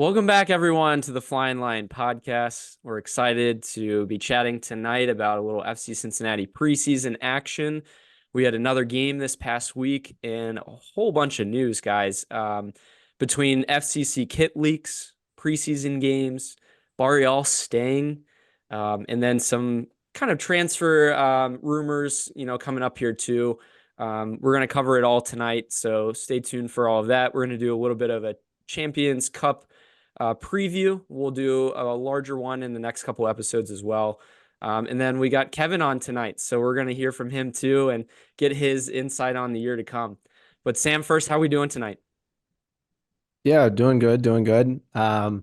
Welcome back, everyone, to the Flyin podcast. We're excited to be chatting tonight about a little FC Cincinnati preseason action. We had another game this past week and a whole bunch of news, guys. Between FCC kit leaks, preseason games, Barreal staying, and then some kind of transfer rumors, coming up here too. We're going to cover it all tonight, so stay tuned for all of that. We're going to do a little bit of a Champions Cup preview. We'll do a larger one in the next couple episodes as well. And then we got Kevin on tonight, so we're going to hear from him too and get his insight on the year to come. But Sam, first, how are we doing tonight? Yeah, doing good, doing good. Got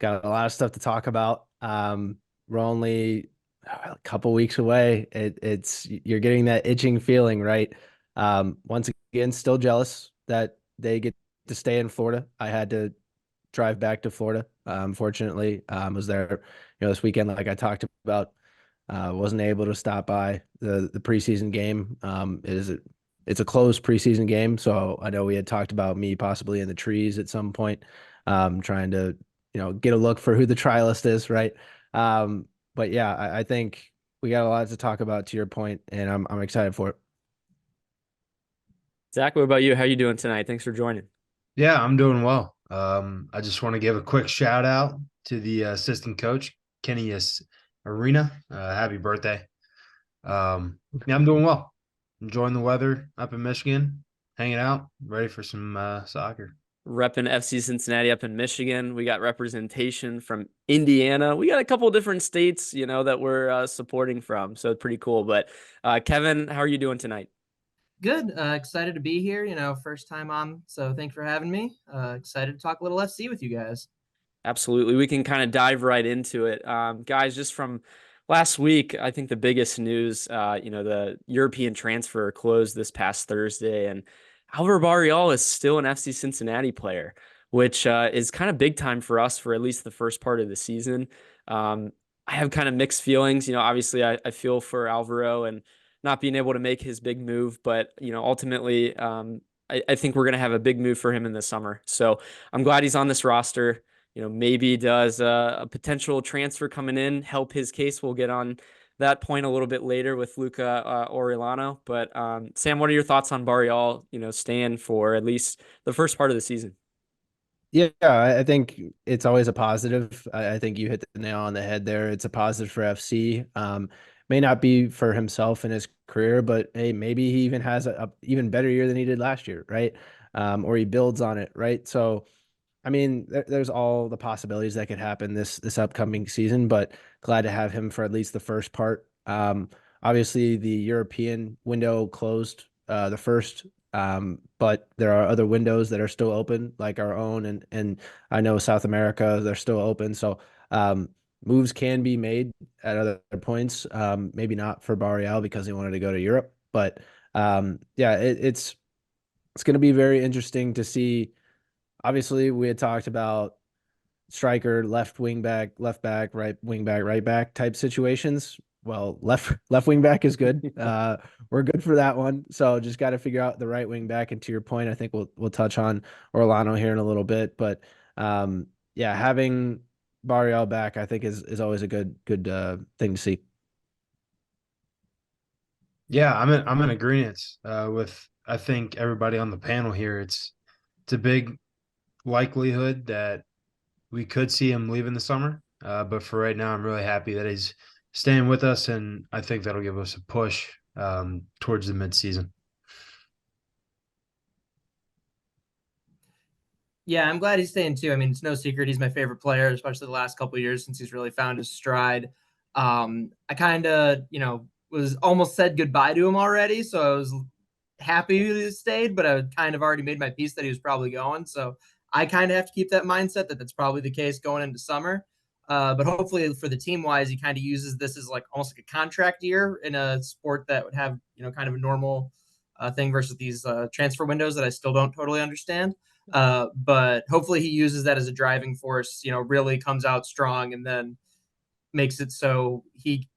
a lot of stuff to talk about. We're only a couple weeks away. It's you're getting that itching feeling, right? Once again, still jealous that they get to stay in Florida. I had to drive back to Florida. Fortunately, was there, this weekend, like I talked about. Wasn't able to stop by the preseason game. It's a close preseason game, so I know we had talked about me possibly in the trees at some point, trying to get a look for who the trialist is, right? But yeah, I think we got a lot to talk about to your point, and I'm excited for it. Zach, what about you? How are you doing tonight? Thanks for joining. Yeah, I'm doing well. I just want to give a quick shout out to the assistant coach, Kenny Arena. Happy birthday. Yeah, I'm doing well. Enjoying the weather up in Michigan, hanging out, ready for some soccer. Repping FC Cincinnati up in Michigan. We got representation from Indiana. We got a couple different states, that we're supporting from. So it's pretty cool. But Kevin, how are you doing tonight? Good. Excited to be here. First time on. So thanks for having me. Excited to talk a little FC with you guys. Absolutely. We can kind of dive right into it. Guys, just from last week, I think the biggest news, the European transfer closed this past Thursday, and Alvaro Barreal is still an FC Cincinnati player, which is kind of big time for us for at least the first part of the season. I have kind of mixed feelings. Obviously I feel for Alvaro and not being able to make his big move, but, ultimately, I think we're going to have a big move for him in the summer. So I'm glad he's on this roster. Maybe does a potential transfer coming in help his case. We'll get on that point a little bit later with Luca Orellano. But Sam, what are your thoughts on Barreal, staying for at least the first part of the season? Yeah, I think it's always a positive. I think you hit the nail on the head there. It's a positive for FC. May not be for himself in his career, but hey, maybe he even has a even better year than he did last year, right? Or he builds on it, right? So I mean, there's all the possibilities that could happen this upcoming season, but glad to have him for at least the first part. Obviously, the European window closed the first, but there are other windows that are still open, like our own, and I know South America, they're still open. So moves can be made at other points. Maybe not for Barreal because he wanted to go to Europe, but yeah, it's going to be very interesting to see. Obviously, we had talked about striker, left wing back, left back, right wing back, right back type situations. Well, left wing back is good. We're good for that one. So just got to figure out the right wing back. And to your point, I think we'll touch on Orellano here in a little bit. But yeah, having Barrial back, I think is always a good thing to see. Yeah, I'm in agreement with I think everybody on the panel here. It's a big likelihood that we could see him leave in the summer. But for right now, I'm really happy that he's staying with us, and I think that'll give us a push towards the midseason. Yeah, I'm glad he's staying too. I mean, it's no secret he's my favorite player, especially the last couple of years since he's really found his stride. I kind of, was almost said goodbye to him already, so I was happy he stayed, but I kind of already made my peace that he was probably going. So I kind of have to keep that mindset that that's probably the case going into summer. But hopefully for the team wise, he kind of uses this as like almost like a contract year in a sport that would have, kind of a normal thing versus these transfer windows that I still don't totally understand. But hopefully he uses that as a driving force, really comes out strong and then makes it so he,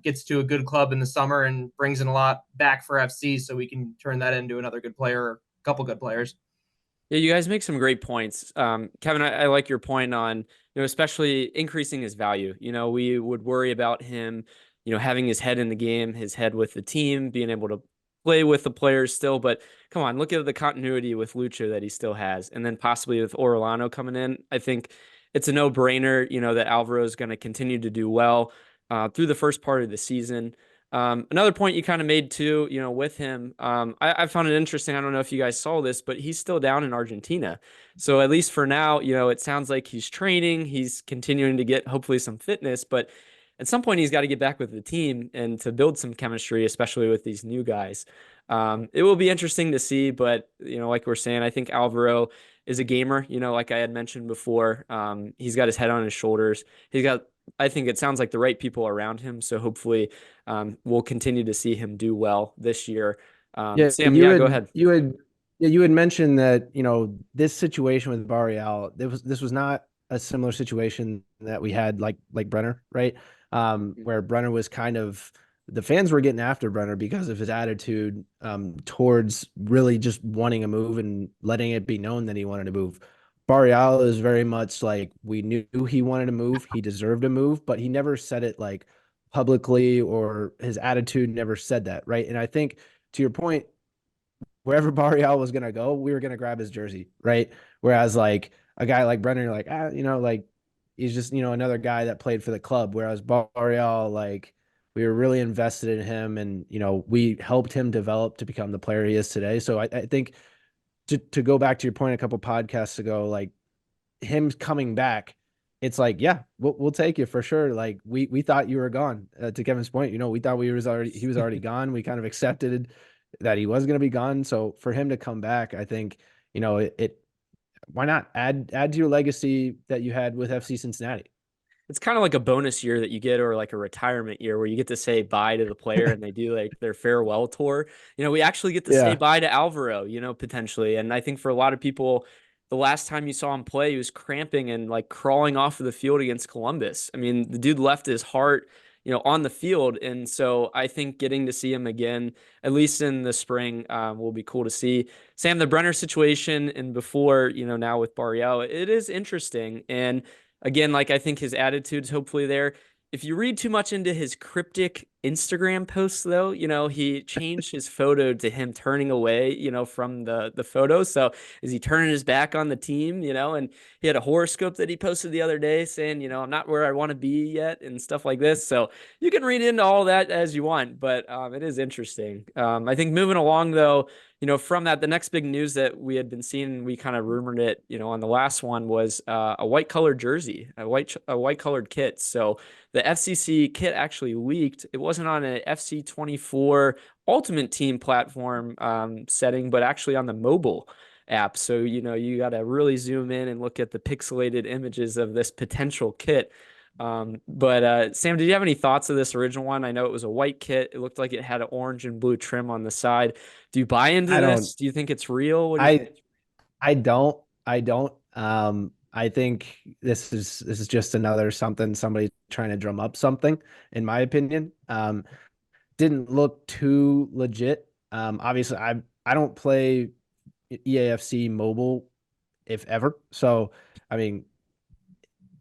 gets to a good club in the summer and brings in a lot back for FC so we can turn that into another good player, or a couple good players. Yeah, you guys make some great points. Kevin, I like your point on, especially increasing his value. We would worry about him, having his head in the game, his head with the team, being able to play with the players still. But come on, look at the continuity with Lucha that he still has. And then possibly with Orellano coming in, I think it's a no-brainer, that Alvaro is going to continue to do well through the first part of the season. Another point you kind of made too, with him, I found it interesting. I don't know if you guys saw this, but he's still down in Argentina. So at least for now, it sounds like he's training, he's continuing to get hopefully some fitness, but at some point he's got to get back with the team and to build some chemistry, especially with these new guys. It will be interesting to see, but like we're saying, I think Alvaro is a gamer, like I had mentioned before. He's got his head on his shoulders. I think it sounds like the right people around him. So hopefully we'll continue to see him do well this year. Sam, go ahead. You had mentioned that, this situation with Barreal, this was not a similar situation that we had like Brenner, right? Where Brenner was the fans were getting after Brenner because of his attitude towards really just wanting a move and letting it be known that he wanted to move. Barreal is very much like, we knew he wanted to move, he deserved a move, but he never said it like publicly, or his attitude never said that, right? And I think, to your point, wherever Barreal was going to go, we were going to grab his jersey, right? Whereas like a guy like Brennan, you're like, like he's just, another guy that played for the club. Whereas Barreal, like, we were really invested in him, and, we helped him develop to become the player he is today. So I think to go back to your point a couple podcasts ago, like him coming back, it's like, yeah, we'll take you for sure. Like we thought you were gone. To Kevin's point, we thought he was already gone. We kind of accepted that he was going to be gone. So for him to come back, I think, why not add to your legacy that you had with FC Cincinnati? It's kind of like a bonus year that you get, or like a retirement year where you get to say bye to the player and they do like their farewell tour. We actually get to say bye to Alvaro, potentially. And I think for a lot of people, the last time you saw him play, he was cramping and like crawling off of the field against Columbus. I mean, the dude left his heart, on the field. And so I think getting to see him again, at least in the spring, will be cool to see. Sam, the Brenner situation, and before, now with Barreal, it is interesting. And again, like I think his attitude's hopefully there. If you read too much into his cryptic Instagram posts, though, he changed his photo to him turning away, from the photo. So is he turning his back on the team, and he had a horoscope that he posted the other day saying, I'm not where I want to be yet and stuff like this. So you can read into all that as you want, but it is interesting. I think moving along, though, from that, the next big news that we had been seeing, we kind of rumored it, on the last one, was a white colored jersey, a white colored kit. So the FCC kit actually leaked. It wasn't on an FC24 Ultimate Team platform setting, but actually on the mobile app. So, you got to really zoom in and look at the pixelated images of this potential kit. But Sam, did you have any thoughts of this original one? I know it was a white kit. It looked like it had an orange and blue trim on the side. Do you buy into this? Do you think it's real? What do you think? I don't. I think this is just another somebody trying to drum up something, in my opinion. Didn't look too legit. Obviously I don't play EAFC mobile, if ever. So, I mean,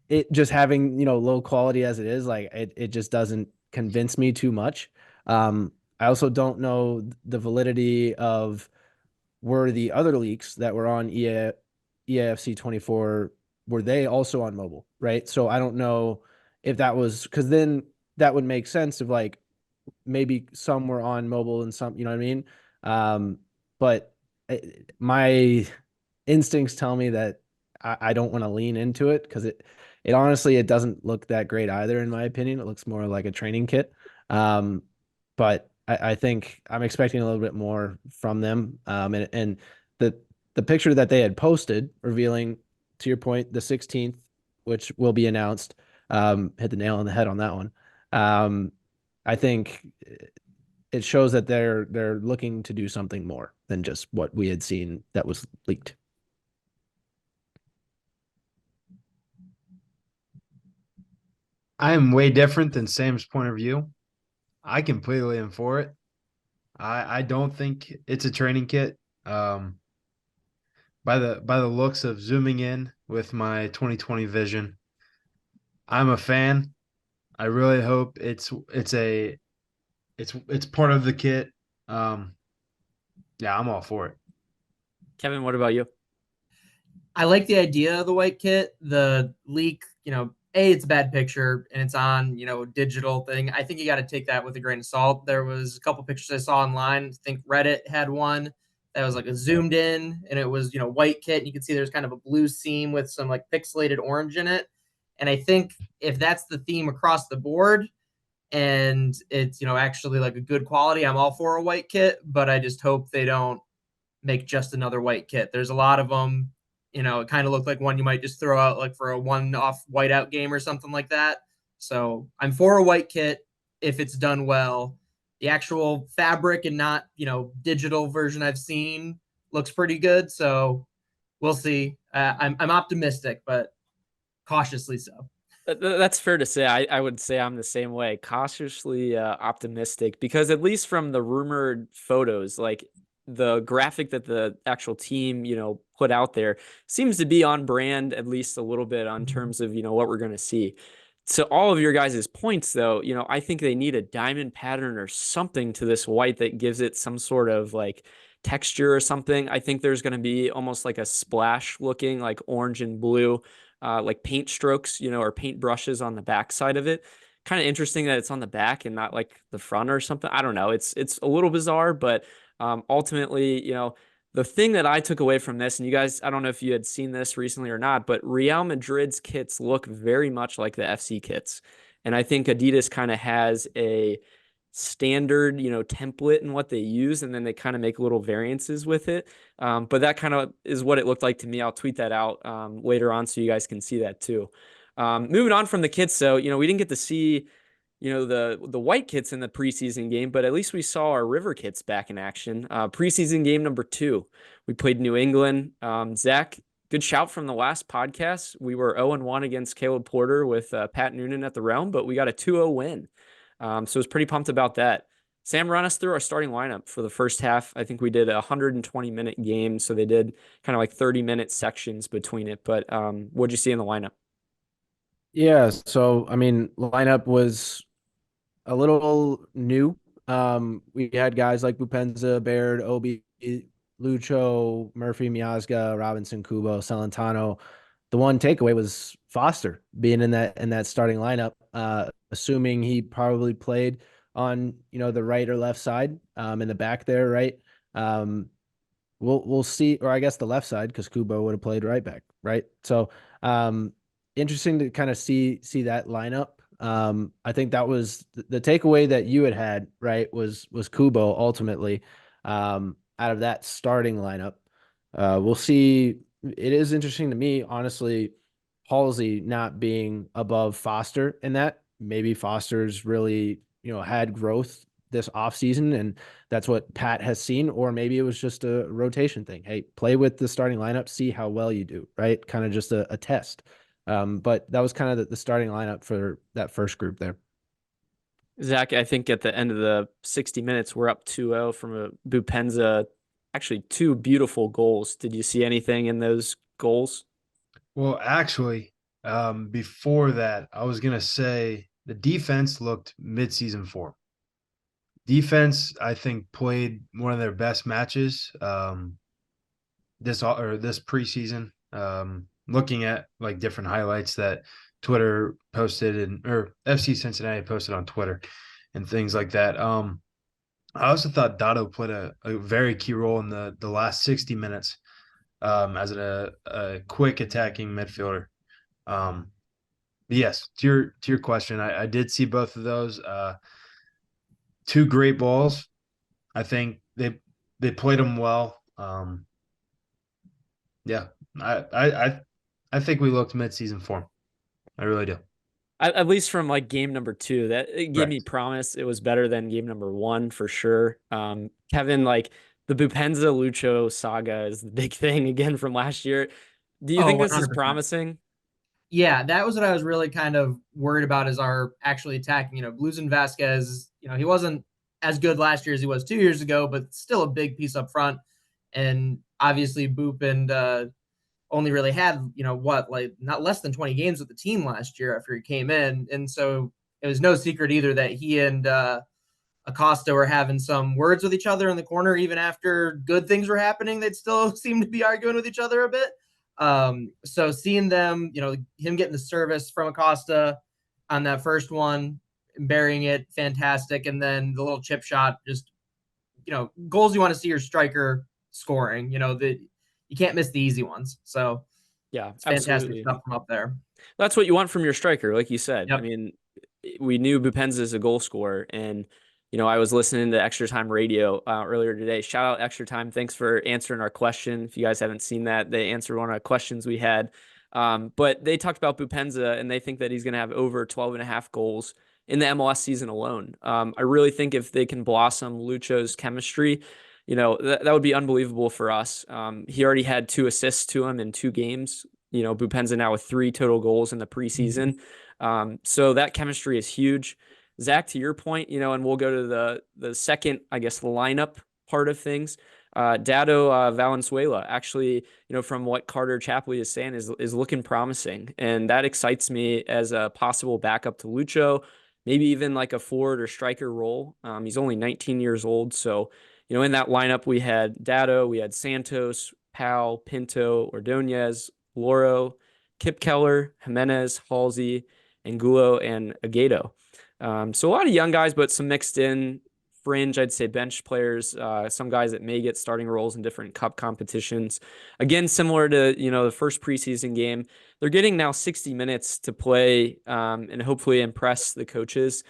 it just having, low quality as it is, like it just doesn't convince me too much. I also don't know the validity of, were the other leaks that were on EAFC 24, were they also on mobile, right? So I don't know if that was, because then that would make sense of like, maybe some were on mobile and some, you know what I mean? But my instincts tell me that I don't want to lean into it, because it honestly, it doesn't look that great either, in my opinion. It looks more like a training kit. But I think I'm expecting a little bit more from them. And the picture that they had posted revealing, to your point, the 16th, which will be announced, hit the nail on the head on that one. I think it shows that they're looking to do something more than just what we had seen that was leaked. I am way different than Sam's point of view. I completely am for it. I don't think it's a training kit. by the looks of zooming in with my 2020 vision, I'm a fan. I really hope it's part of the kit. Um, yeah, I'm all for it. Kevin, what about you? I like the idea of the white kit. The leak, it's a bad picture and it's on, digital thing. I think you got to take that with a grain of salt. There was a couple pictures I saw online. I think Reddit had one that was like a zoomed in and it was, white kit. And you can see there's kind of a blue seam with some like pixelated orange in it. And I think if that's the theme across the board and it's, actually like a good quality, I'm all for a white kit, but I just hope they don't make just another white kit. There's a lot of them. It kind of looked like one you might just throw out like for a one-off whiteout game or something like that. So I'm for a white kit if it's done well. The actual fabric and not, digital version I've seen looks pretty good. So we'll see. I'm optimistic, but cautiously so. That's fair to say. I would say I'm the same way, cautiously optimistic, because at least from the rumored photos, like the graphic that the actual team, put out there seems to be on brand, at least a little bit on terms of, what we're going to see. To all of your guys' points, though, I think they need a diamond pattern or something to this white that gives it some sort of like texture or something. I think there's going to be almost like a splash looking like orange and blue, like paint strokes, or paint brushes on the back side of it. Kind of interesting that it's on the back and not like the front or something. I don't know. It's a little bizarre, but ultimately, the thing that I took away from this, and you guys, I don't know if you had seen this recently or not, but Real Madrid's kits look very much like the FC kits. And I think Adidas kind of has a standard, template in what they use, and then they kind of make little variances with it. But that kind of is what it looked like to me. I'll tweet that out later on so you guys can see that too. Moving on from the kits, so, we didn't get to see the white kits in the preseason game, but at least we saw our river kits back in action. Preseason game number 2, we played New England. Zach, good shout from the last podcast. We were 0-1 against Caleb Porter with Pat Noonan at the realm, but we got a 2-0 win. So I was pretty pumped about that. Sam, run us through our starting lineup for the first half. I think we did a 120-minute game, so they did kind of like 30-minute sections between it. But what'd you see in the lineup? Yeah, so I mean, lineup was a little new. We had guys like Bupenza, Baird, Obi, Lucho, Murphy, Miazga, Robinson, Kubo, Celentano. The one takeaway was Foster being in that starting lineup, assuming he probably played on the right or left side, in the back there, right? Um, we'll see, or I guess the left side because Kubo would have played right back, right? So interesting to kind of see that lineup. I think that was the takeaway that you had, right? Was Kubo ultimately, out of that starting lineup. We'll see. It is interesting to me, honestly, Halsey not being above Foster in that. Maybe Foster's really, had growth this offseason, and that's what Pat has seen, or maybe it was just a rotation thing. Hey, play with the starting lineup, see how well you do, right? Kind of just a test. But that was kind of the starting lineup for that first group there. Zach, I think at the end of the 60 minutes, we're up 2-0 from a Bupenza. Actually, 2 beautiful goals. Did you see anything in those goals? Well, actually, before that, I was gonna say the defense looked mid-season form. Defense, I think, played one of their best matches this preseason. Looking at like different highlights that Twitter posted or FC Cincinnati posted on Twitter and things like that. I also thought Dotto played a very key role in the last 60 minutes as a quick attacking midfielder. Yes, to your question, I did see both of those. 2 great balls. I think they played them well. Yeah, I think we looked mid-season form. I really do. At least from like game number 2, that it gave Right. me promise. It was better than game number 1 for sure. Kevin, like the Bupenza Lucho saga is the big thing again from last year. Do you Oh, think this is 100%. promising? Yeah, that was what I was really kind of worried about is our actually attacking. Blues and Vasquez, he wasn't as good last year as he was 2 years ago, but still a big piece up front. And obviously Boup and only really had, like not less than 20 games with the team last year after he came in. And so it was no secret either that he and Acosta were having some words with each other in the corner. Even after good things were happening, they'd still seem to be arguing with each other a bit. So seeing them, him getting the service from Acosta on that first one, burying it, fantastic. And then the little chip shot, just, goals you want to see your striker scoring, that you can't miss the easy ones. So Yeah, it's fantastic absolutely. stuff from up there. That's what you want from your striker, like you said. Yep. I mean, we knew Bupenza is a goal scorer, and I was listening to Extra Time Radio earlier today. Shout out Extra Time! Thanks for answering our question. If you guys haven't seen that, they answered one of the questions we had. But they talked about Bupenza, and they think that he's going to have over 12.5 goals in the MLS season alone. I really think if they can blossom Lucho's chemistry, that would be unbelievable for us. He already had 2 assists to him in 2 games. Bupenza now with 3 total goals in the preseason. So that chemistry is huge. Zach, to your point, and we'll go to the second, I guess, the lineup part of things. Dado Valenzuela, actually, from what Carter Chapley is saying, is looking promising. And that excites me as a possible backup to Lucho, maybe even like a forward or striker role. He's only 19 years old. So, in that lineup, we had Dado, we had Santos, Powell, Pinto, Ordonez, Loro, Kip Keller, Jimenez, Halsey, Angulo, and Aguedo. So a lot of young guys, but some mixed in fringe, I'd say bench players, some guys that may get starting roles in different cup competitions. Again, similar to, the first preseason game, they're getting now 60 minutes to play and hopefully impress the coaches.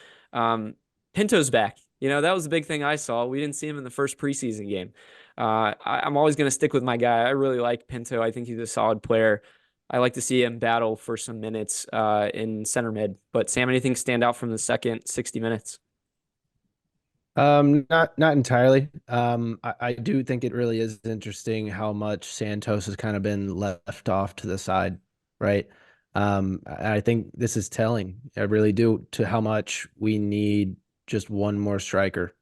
Pinto's back. That was the big thing I saw. We didn't see him in the first preseason game. I'm always going to stick with my guy. I really like Pinto. I think he's a solid player. I like to see him battle for some minutes in center mid. But Sam, anything stand out from the second 60 minutes? Not entirely. I do think it really is interesting how much Santos has kind of been left off to the side, right? I think this is telling. I really do, to how much we need just one more striker.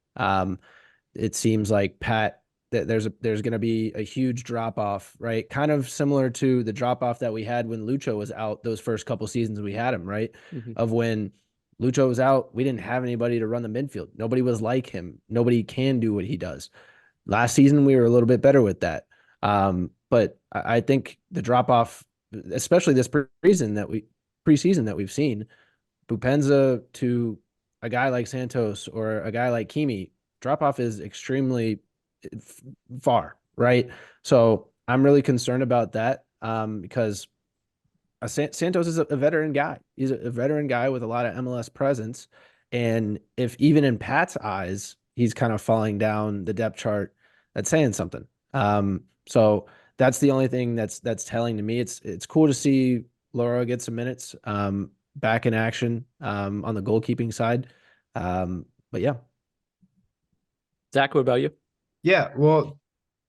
It seems like Pat, that there's going to be a huge drop off, right? Kind of similar to the drop off that we had when Lucho was out those first couple seasons we had him, right? Of when Lucho was out, we didn't have anybody to run the midfield. Nobody was like him. Nobody can do what he does. Last season, we were a little bit better with that. But I think the drop off, especially this preseason that we've seen, Bupenza to a guy like Santos or a guy like Kimi, drop off is extremely far, right? So I'm really concerned about that because Santos is a veteran guy. He's a veteran guy with a lot of MLS presence. And if even in Pat's eyes, he's kind of falling down the depth chart, that's saying something. So that's the only thing that's telling to me. It's cool to see Laura get some minutes back in action on the goalkeeping side. But yeah. Zach, what about you? Yeah, well,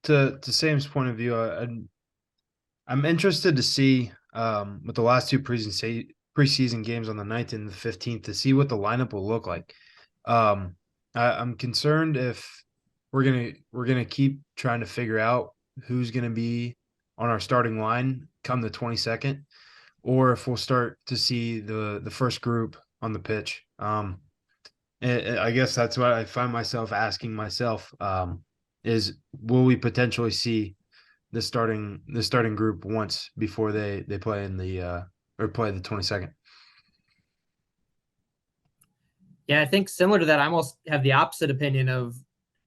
to Sam's point of view, I'm interested to see with the last 2 preseason games on the 9th and the 15th to see what the lineup will look like. I'm concerned if we're gonna keep trying to figure out who's gonna be on our starting line come the 22nd, or if we'll start to see the first group on the pitch. I guess that's what I find myself asking myself is will we potentially see the starting group once before they play in the or play the 22nd? Yeah, I think similar to that, I almost have the opposite opinion of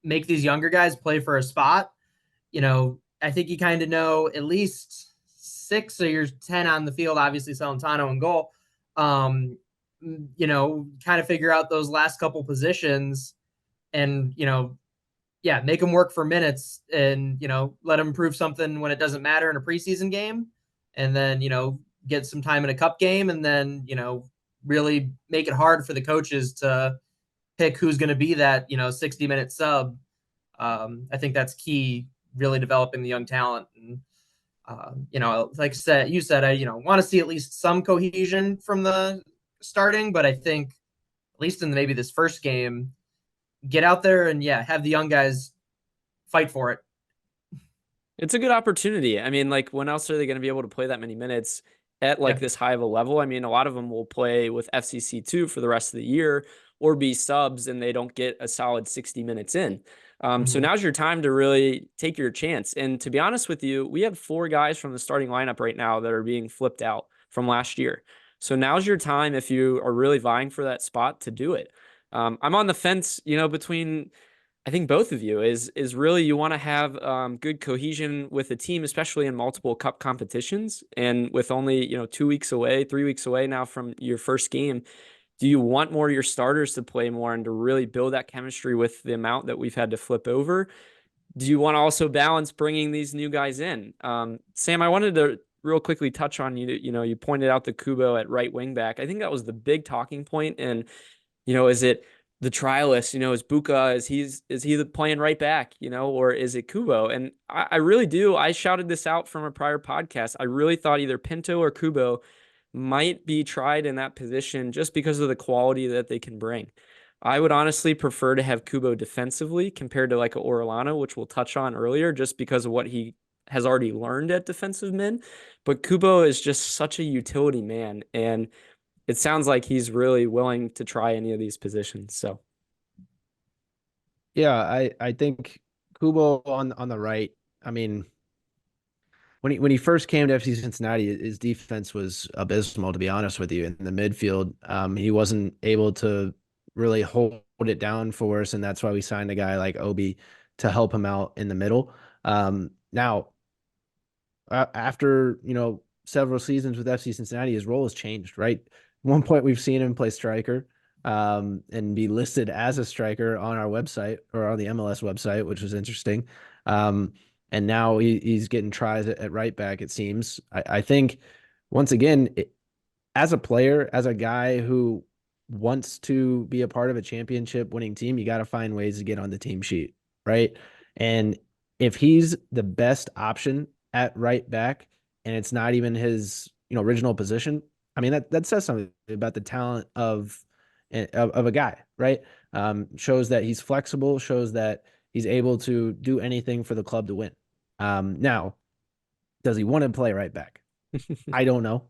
make these younger guys play for a spot. I think you kind of know at least 6 of your 10 on the field, obviously Celentano and goal. Kind of figure out those last couple positions and, make them work for minutes and, let them prove something when it doesn't matter in a preseason game. And then, get some time in a cup game and then, really make it hard for the coaches to pick who's going to be that, 60-minute sub. I think that's key, really developing the young talent. And, like you said, I, want to see at least some cohesion from the starting, but I think at least in maybe this first game, get out there and have the young guys fight for it. It's a good opportunity. I mean, like, when else are they going to be able to play that many minutes at like Yeah. this high of a level? I mean, a lot of them will play with FCC2 for the rest of the year or be subs and they don't get a solid 60 minutes in. So Mhm. now's your time to really take your chance. And to be honest with you, we have 4 guys from the starting lineup right now that are being flipped out from last year. So now's your time if you are really vying for that spot to do it. I'm on the fence, between I think both of you is really you want to have good cohesion with the team, especially in multiple cup competitions. And with only 2 weeks away, 3 weeks away now from your first game, do you want more of your starters to play more and to really build that chemistry with the amount that we've had to flip over? Do you want to also balance bringing these new guys in? Sam, I wanted to real quickly touch on you pointed out the Kubo at right wing back. I think that was the big talking point, and is it the trialist? Is Bucha, is he playing right back? Or is it Kubo? And I really do. I shouted this out from a prior podcast. I really thought either Pinto or Kubo might be tried in that position just because of the quality that they can bring. I would honestly prefer to have Kubo defensively compared to like a Orellano, which we'll touch on earlier, just because of what he has already learned at defensive men. But Kubo is just such a utility man, and it sounds like he's really willing to try any of these positions. So Yeah, I think Kubo on the right. I mean, when he first came to FC Cincinnati, his defense was abysmal, to be honest with you. In the midfield, he wasn't able to really hold it down for us, and that's why we signed a guy like Obi to help him out in the middle. Now, after several seasons with FC Cincinnati, his role has changed. Right, at one point we've seen him play striker, and be listed as a striker on our website or on the MLS website, which was interesting. And now he's getting tries at right back, it seems. I think, once again, as a player, as a guy who wants to be a part of a championship winning team, you got to find ways to get on the team sheet, right? And if he's the best option at right back and it's not even his original position, I mean that says something about the talent of a guy, right? Shows that he's flexible, shows that he's able to do anything for the club to win. Now, does he want to play right back? I don't know.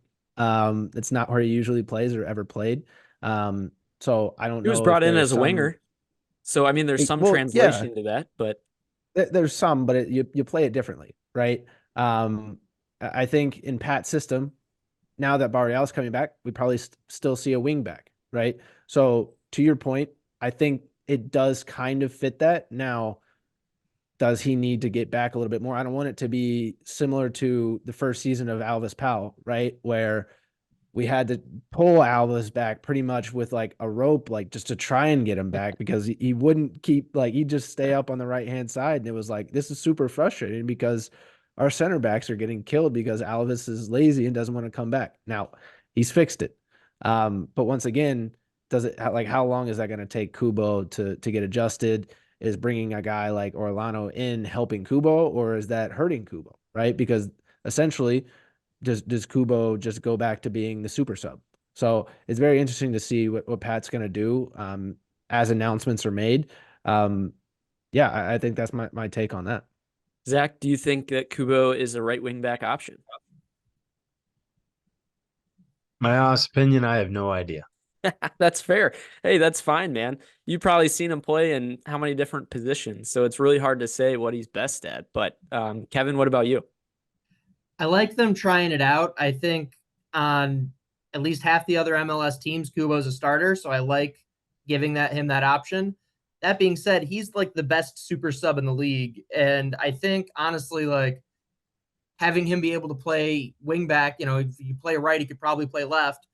It's not where he usually plays or ever played. So I don't he was know if brought in there's as a some. winger. So I mean, there's some Well, yeah, translation to that, but there's some, but you play it differently, right? I think in Pat's system, now that Barreal's coming back, we probably still see a wing back, right? So to your point, I think it does kind of fit that. Now, does he need to get back a little bit more? I don't want it to be similar to the first season of Alvis Powell, right? Where we had to pull Alvis back pretty much with like a rope, like just to try and get him back because he wouldn't keep, like, he'd just stay up on the right hand side. And it was like, this is super frustrating because our center backs are getting killed because Alvis is lazy and doesn't want to come back. Now he's fixed it. But once again, does it, like, how long is that going to take Kubo to get adjusted? Is bringing a guy like Orellano in helping Kubo, or is that hurting Kubo? Right. Because essentially, does Kubo just go back to being the super sub? So it's very interesting to see what Pat's going to do as announcements are made. Yeah, I think that's my take on that. Zach, do you think that Kubo is a right wing back option? My honest opinion, I have no idea. That's fair. Hey, that's fine, man. You've probably seen him play in how many different positions, so it's really hard to say what he's best at. But Kevin, what about you? I like them trying it out. I think on at least half the other MLS teams, Kubo's a starter, so I like giving him that option. That being said, he's like the best super sub in the league, and I think honestly, like having him be able to play wing back, if you play right, he could probably play left,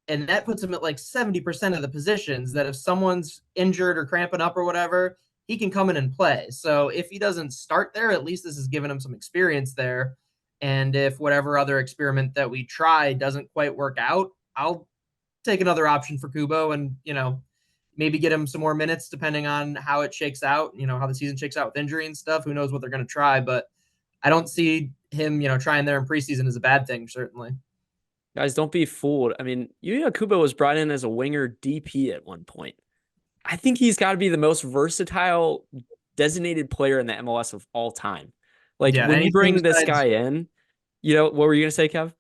and that puts him at like 70% of the positions. That if someone's injured or cramping up or whatever, he can come in and play. So if he doesn't start there, at least this has given him some experience there. And if whatever other experiment that we try doesn't quite work out, I'll take another option for Kubo and, maybe get him some more minutes depending on how it shakes out, how the season shakes out with injury and stuff. Who knows what they're going to try, but I don't see him, trying there in preseason as a bad thing, certainly. Guys, don't be fooled. I mean, Yuya Kubo was brought in as a winger DP at one point. I think he's got to be the most versatile designated player in the MLS of all time. Like Yeah, when you anything bring this besides guy in, you know, what were you gonna say, Kev?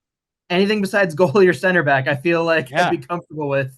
anything besides goalie or center back, I feel like I'd Yeah. be comfortable with.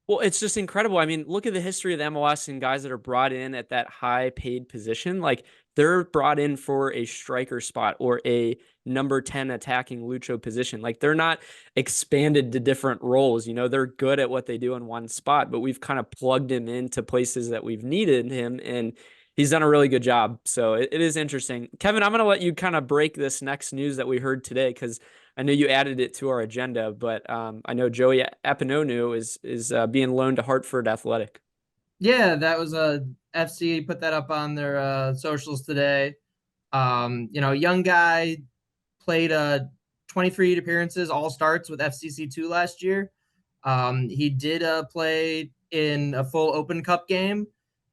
Well, it's just incredible. I mean, look at the history of the MLS and guys that are brought in at that high paid position. Like they're brought in for a striker spot or a number 10 attacking Lucho position. Like they're not expanded to different roles. You know, they're good at what they do in one spot, but we've kind of plugged him into places that we've needed him. And he's done a really good job. So it is interesting. Kevin, I'm going to let you kind of break this next news that we heard today because I know you added it to our agenda, but I know Joey Epinonu is being loaned to Hartford Athletic. Yeah, that was a FC put that up on their socials today. Young guy played 23 appearances, all starts with FCC2 last year. He did play in a full Open Cup game,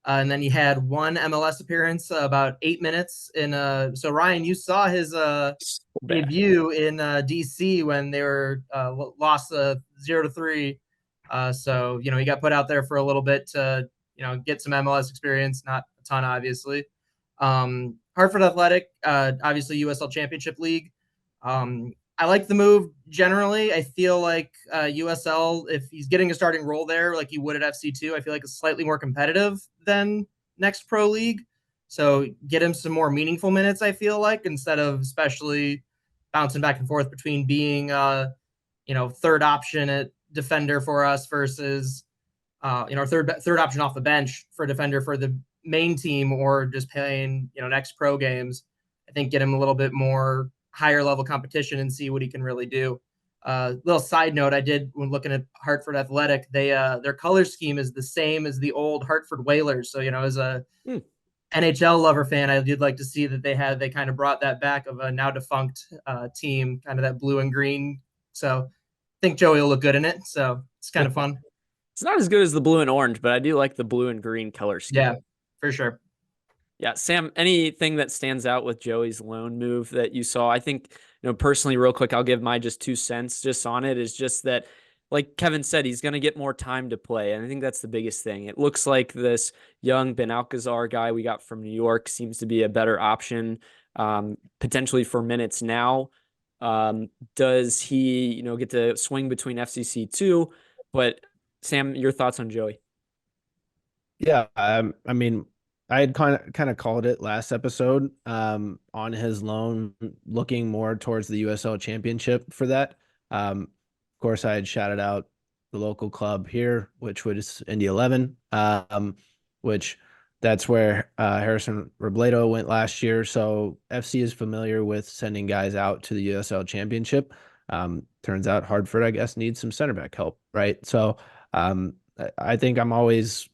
and then he had one MLS appearance, about 8 minutes. So Ryan, you saw his debut in DC when they were lost 0-3. So he got put out there for a little bit to get some MLS experience, not a ton, obviously. Hartford Athletic, obviously USL Championship League. I like the move generally. I feel like USL, if he's getting a starting role there, like he would at FC2, I feel like it's slightly more competitive than Next Pro League. So get him some more meaningful minutes, I feel like, instead of especially bouncing back and forth between being third option at defender for us versus third option off the bench for defender for the main team, or just playing next pro games. I think get him a little bit more higher level competition and see what he can really do. Little side note, I did when looking at Hartford Athletic, they their color scheme is the same as the old Hartford Whalers. So as a NHL lover fan, I did like to see that they kind of brought that back of a now defunct team, kind of that blue and green. So I think Joey will look good in it. So it's kind of fun. It's not as good as the blue and orange, but I do like the blue and green color scheme. Yeah, for sure. Yeah, Sam, anything that stands out with Joey's loan move that you saw? I think, personally, real quick, I'll give my just 2 cents just on it, is just that, like Kevin said, he's going to get more time to play. And I think that's the biggest thing. It looks like this young Ben Alcazar guy we got from New York seems to be a better option, potentially for minutes now. Does he, get to swing between FCC too? But Sam, your thoughts on Joey? Yeah, I mean, I had kind of called it last episode on his loan, looking more towards the USL Championship for that. Of course, I had shouted out the local club here, which was Indy 11, which that's where Harrison Robledo went last year. So FC is familiar with sending guys out to the USL Championship. Turns out Hartford, I guess, needs some center back help, right? So I think I'm always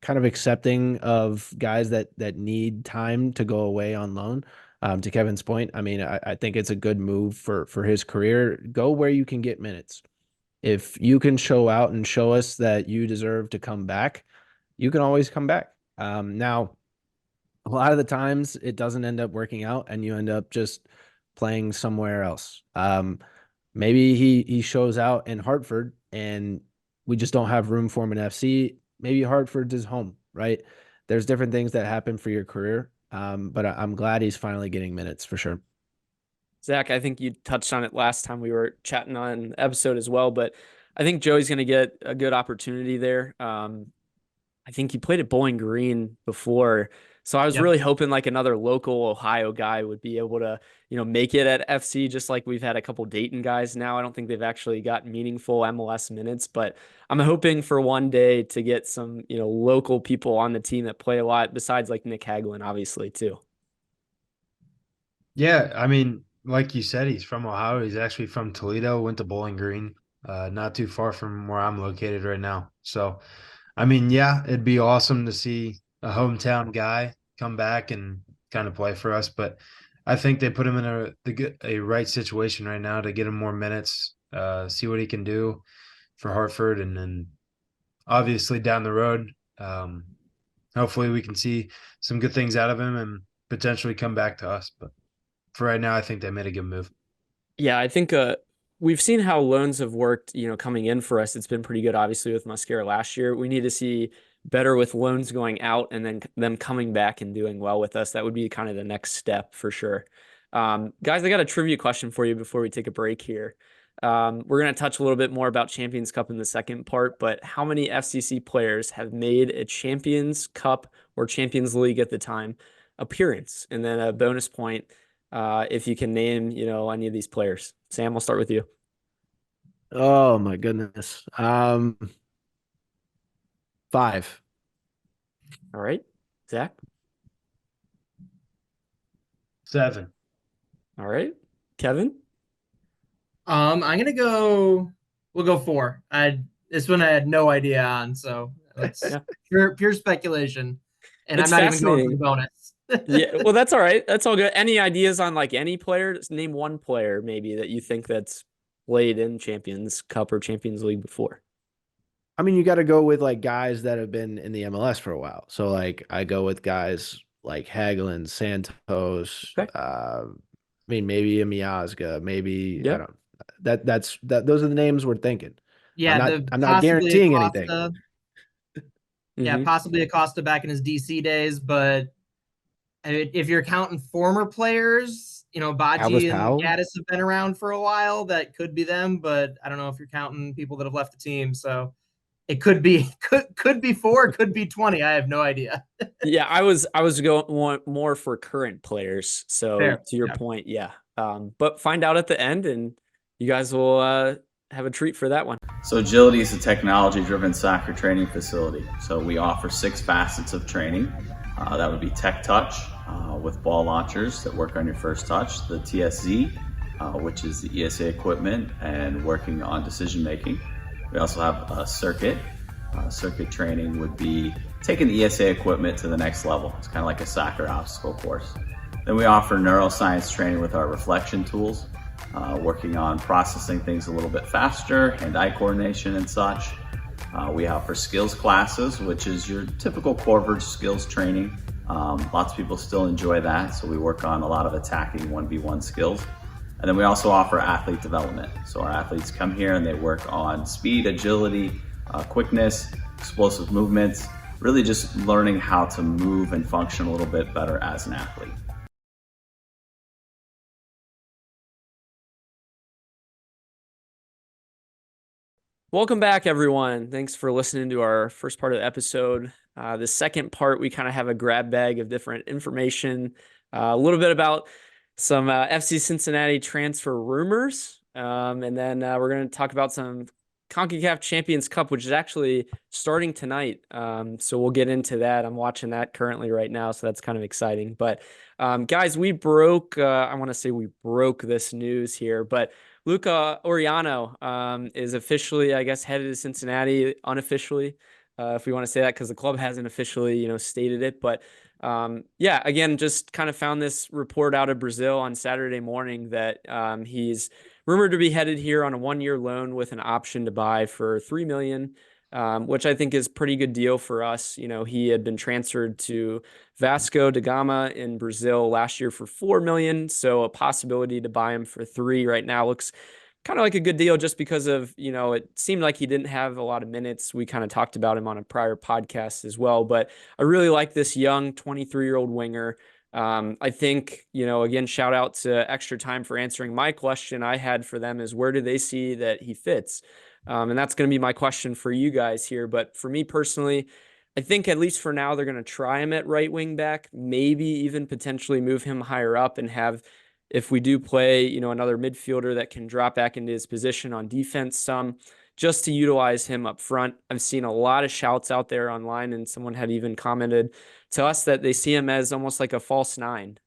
kind of accepting of guys that need time to go away on loan. To Kevin's point, I mean, I think it's a good move for his career. Go where you can get minutes. If you can show out and show us that you deserve to come back, you can always come back. Now, a lot of the times it doesn't end up working out, and you end up just playing somewhere else. Maybe he shows out in Hartford, and we just don't have room for him in FC. Maybe Hartford's his home, right? There's different things that happen for your career. But I'm glad he's finally getting minutes for sure. Zach, I think you touched on it last time we were chatting on the episode as well, but I think Joey's going to get a good opportunity there. I think he played at Bowling Green before, so I was really hoping like another local Ohio guy would be able to, make it at FC, just like we've had a couple Dayton guys now. I don't think they've actually got meaningful MLS minutes, but I'm hoping for one day to get some, local people on the team that play a lot besides like Nick Hagelin, obviously, too. Yeah, I mean, like you said, he's from Ohio. He's actually from Toledo, went to Bowling Green, not too far from where I'm located right now. So, I mean, yeah, it'd be awesome to see a hometown guy come back and kind of play for us. But I think they put him in a right situation right now to get him more minutes, see what he can do for Hartford, and then obviously down the road, hopefully we can see some good things out of him and potentially come back to us. But for right now, I think they made a good move. Yeah, I think we've seen how loans have worked, coming in for us. It's been pretty good, obviously, with Mosquera last year. We need to see better with loans going out and then them coming back and doing well with us. That would be kind of the next step for sure. Guys, I got a trivia question for you before we take a break here. We're going to touch a little bit more about Champions Cup in the second part, but how many FCC players have made a Champions Cup or Champions League at the time appearance? And then a bonus point if you can name, any of these players. Sam, I'll start with you. Oh my goodness. 5. All right. Zach? 7. All right. Kevin? We'll go 4. This one I had no idea on, so it's Yeah. pure speculation. And It's I'm not even going for fascinating. the bonus. Yeah, well, that's all right. That's all good. Any ideas on like any player? Just name one player maybe that you think that's played in Champions Cup or Champions League before. I mean, you got to go with like guys that have been in the MLS for a while. So like I go with guys like Hagelin, Santos, Okay. I mean maybe a Miazga, maybe I Yeah. don't that's those are the names we're thinking. Yeah, I'm not guaranteeing anything. Yeah, Mhm. possibly Acosta back in his DC days, but I mean, if you're counting former players, Albus Baji and Powell? Gaddis have been around for a while. That could be them, but I don't know if you're counting people that have left the team. So it could be 4, could be 20. I have no idea. Yeah, I was going more for current players. So Fair. to your Yeah. point, yeah. But find out at the end, and you guys will have a treat for that one. So Agility is a technology-driven soccer training facility. So we offer 6 facets of training. That would be Tech Touch with ball launchers that work on your first touch, the TSZ, which is the ESA equipment and working on decision making. We also have a circuit. Circuit training would be taking the ESA equipment to the next level. It's kind of like a soccer obstacle course. Then we offer neuroscience training with our reflection tools, working on processing things a little bit faster, hand-eye coordination and such. We offer skills classes, which is your typical core skills training. Lots of people still enjoy that, so we work on a lot of attacking 1v1 skills. And then we also offer athlete development. So our athletes come here and they work on speed, agility, quickness, explosive movements, really just learning how to move and function a little bit better as an athlete. Welcome back, everyone. Thanks for listening to our first part of the episode. The second part, we kind of have a grab bag of different information, a little bit about some FC Cincinnati transfer rumors, and then we're going to talk about some CONCACAF Champions Cup, which is actually starting tonight. So we'll get into that. I'm watching that currently right now, so that's kind of exciting. But guys, I want to say we broke this news here, but Luca Orellano is officially, I guess, headed to Cincinnati unofficially, if we want to say that, because the club hasn't officially, stated it. But yeah, again, just kind of found this report out of Brazil on Saturday morning that he's rumored to be headed here on a 1-year loan with an option to buy for $3 million. Which I think is pretty good deal for us. He had been transferred to Vasco da Gama in Brazil last year for $4 million. So a possibility to buy him for $3 million right now looks kind of like a good deal just because of, it seemed like he didn't have a lot of minutes. We kind of talked about him on a prior podcast as well, but I really like this young 23-year-old winger. I think, again, shout out to Extra Time for answering my question I had for them is where do they see that he fits? And that's going to be my question for you guys here. But for me personally, I think at least for now, they're going to try him at right wing back, maybe even potentially move him higher up and have, if we do play, another midfielder that can drop back into his position on defense some, just to utilize him up front. I've seen a lot of shouts out there online, and someone had even commented to us that they see him as almost like a false 9,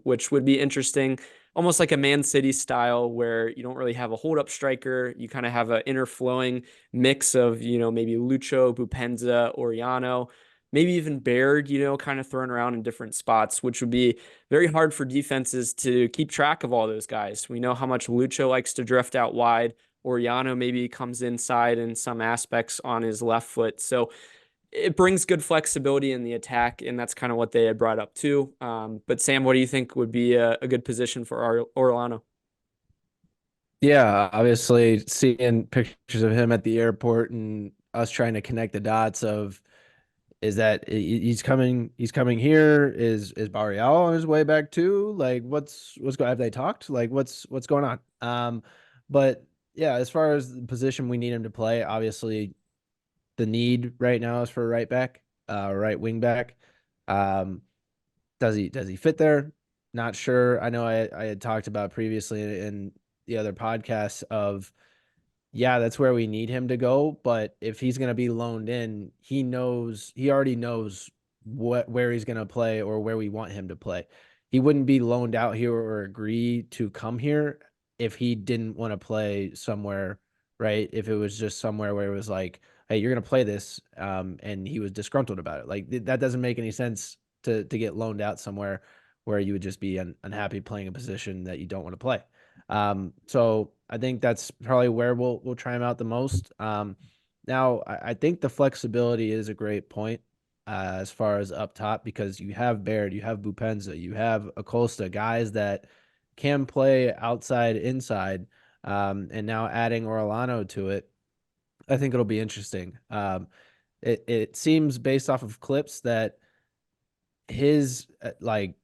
which would be interesting. Almost like a Man City style where you don't really have a hold-up striker. You kind of have an inner flowing mix of, maybe Lucho, Bupenza, Orellano, maybe even Baird, kind of thrown around in different spots, which would be very hard for defenses to keep track of all those guys. We know how much Lucho likes to drift out wide. Orellano maybe comes inside in some aspects on his left foot. So it brings good flexibility in the attack, and that's kind of what they had brought up too. But Sam, what do you think would be a good position for Orellano? Yeah, obviously seeing pictures of him at the airport and us trying to connect the dots of is that he's coming here, is Barreal on his way back too? Like what's going, have they talked? Like what's going on? But yeah, as far as the position we need him to play, obviously the need right now is for a right back, right wing back. Um, does he fit there? Not sure. I know I had talked about previously in the other podcasts of yeah, that's where we need him to go. But if he's going to be loaned in, he already knows where he's going to play or where we want him to play. He wouldn't be loaned out here or agree to come here if he didn't want to play somewhere, right? If it was just somewhere where it was like, hey, you're going to play this, and he was disgruntled about it. Like that doesn't make any sense to get loaned out somewhere where you would just be unhappy playing a position that you don't want to play. So I think that's probably where we'll try him out the most. Now I think the flexibility is a great point as far as up top because you have Baird, you have Bupenza, you have Acosta, guys that can play outside, inside, and now adding Orellano to it, I think it'll be interesting. It seems based off of clips that his like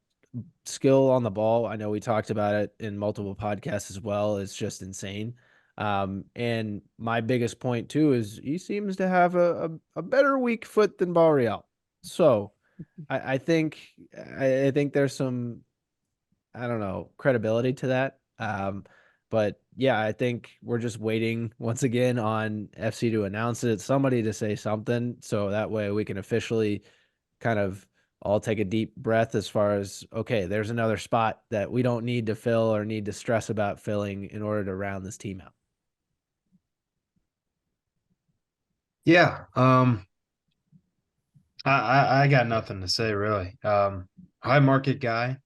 skill on the ball, I know we talked about it in multiple podcasts as well, is just insane. And my biggest point too is he seems to have a better weak foot than Barreal. So I think I think there's some, I don't know, credibility to that. But yeah, I think we're just waiting once again on FC to announce it, somebody to say something, so that way we can officially kind of all take a deep breath as far as okay, there's another spot that we don't need to fill or need to stress about filling in order to round this team out. Yeah. I got nothing to say really. High market guy,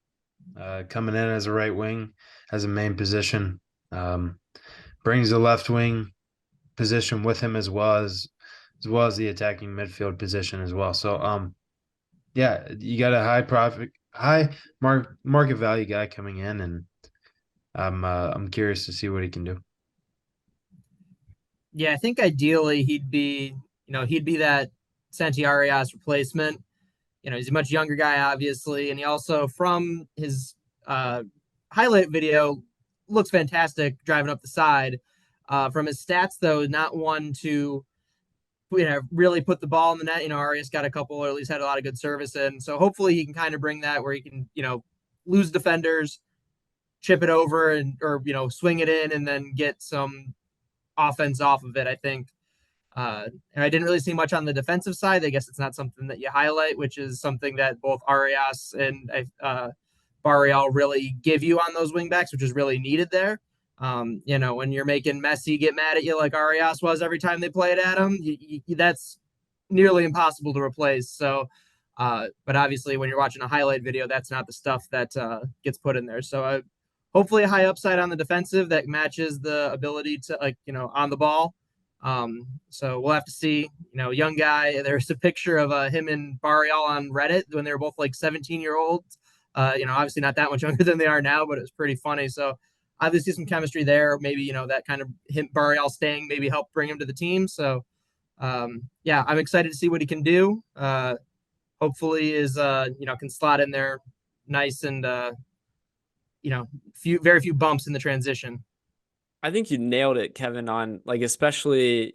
coming in as a right wing, as a main position. Brings the left wing position with him as well as the attacking midfield position as well. So yeah, you got a market value guy coming in, and I'm curious to see what he can do. Yeah, I think ideally he'd be that Santi Arias replacement. He's a much younger guy, obviously, and he also, from his uh, highlight video, looks fantastic driving up the side. From his stats, though, not one to really put the ball in the net. Arias got a couple, or at least had a lot of good service in. So hopefully he can kind of bring that where he can, lose defenders, chip it over, and or swing it in, and then get some offense off of it. I think and I didn't really see much on the defensive side. I guess it's not something that you highlight, which is something that both Arias and Barreal really give you on those wingbacks, which is really needed there. When you're making Messi get mad at you like Arias was every time they played at him, that's nearly impossible to replace. So, but obviously, when you're watching a highlight video, that's not the stuff that gets put in there. So, hopefully, a high upside on the defensive that matches the ability to, on the ball. So we'll have to see. Young guy. There's a picture of him and Barreal on Reddit when they were both like 17-year-olds. Obviously not that much younger than they are now, but it was pretty funny. So obviously some chemistry there. Maybe that kind of him Barreal staying maybe help bring him to the team. So yeah, I'm excited to see what he can do. Hopefully is can slot in there nice and very few bumps in the transition. I think you nailed it, Kevin, on like, especially,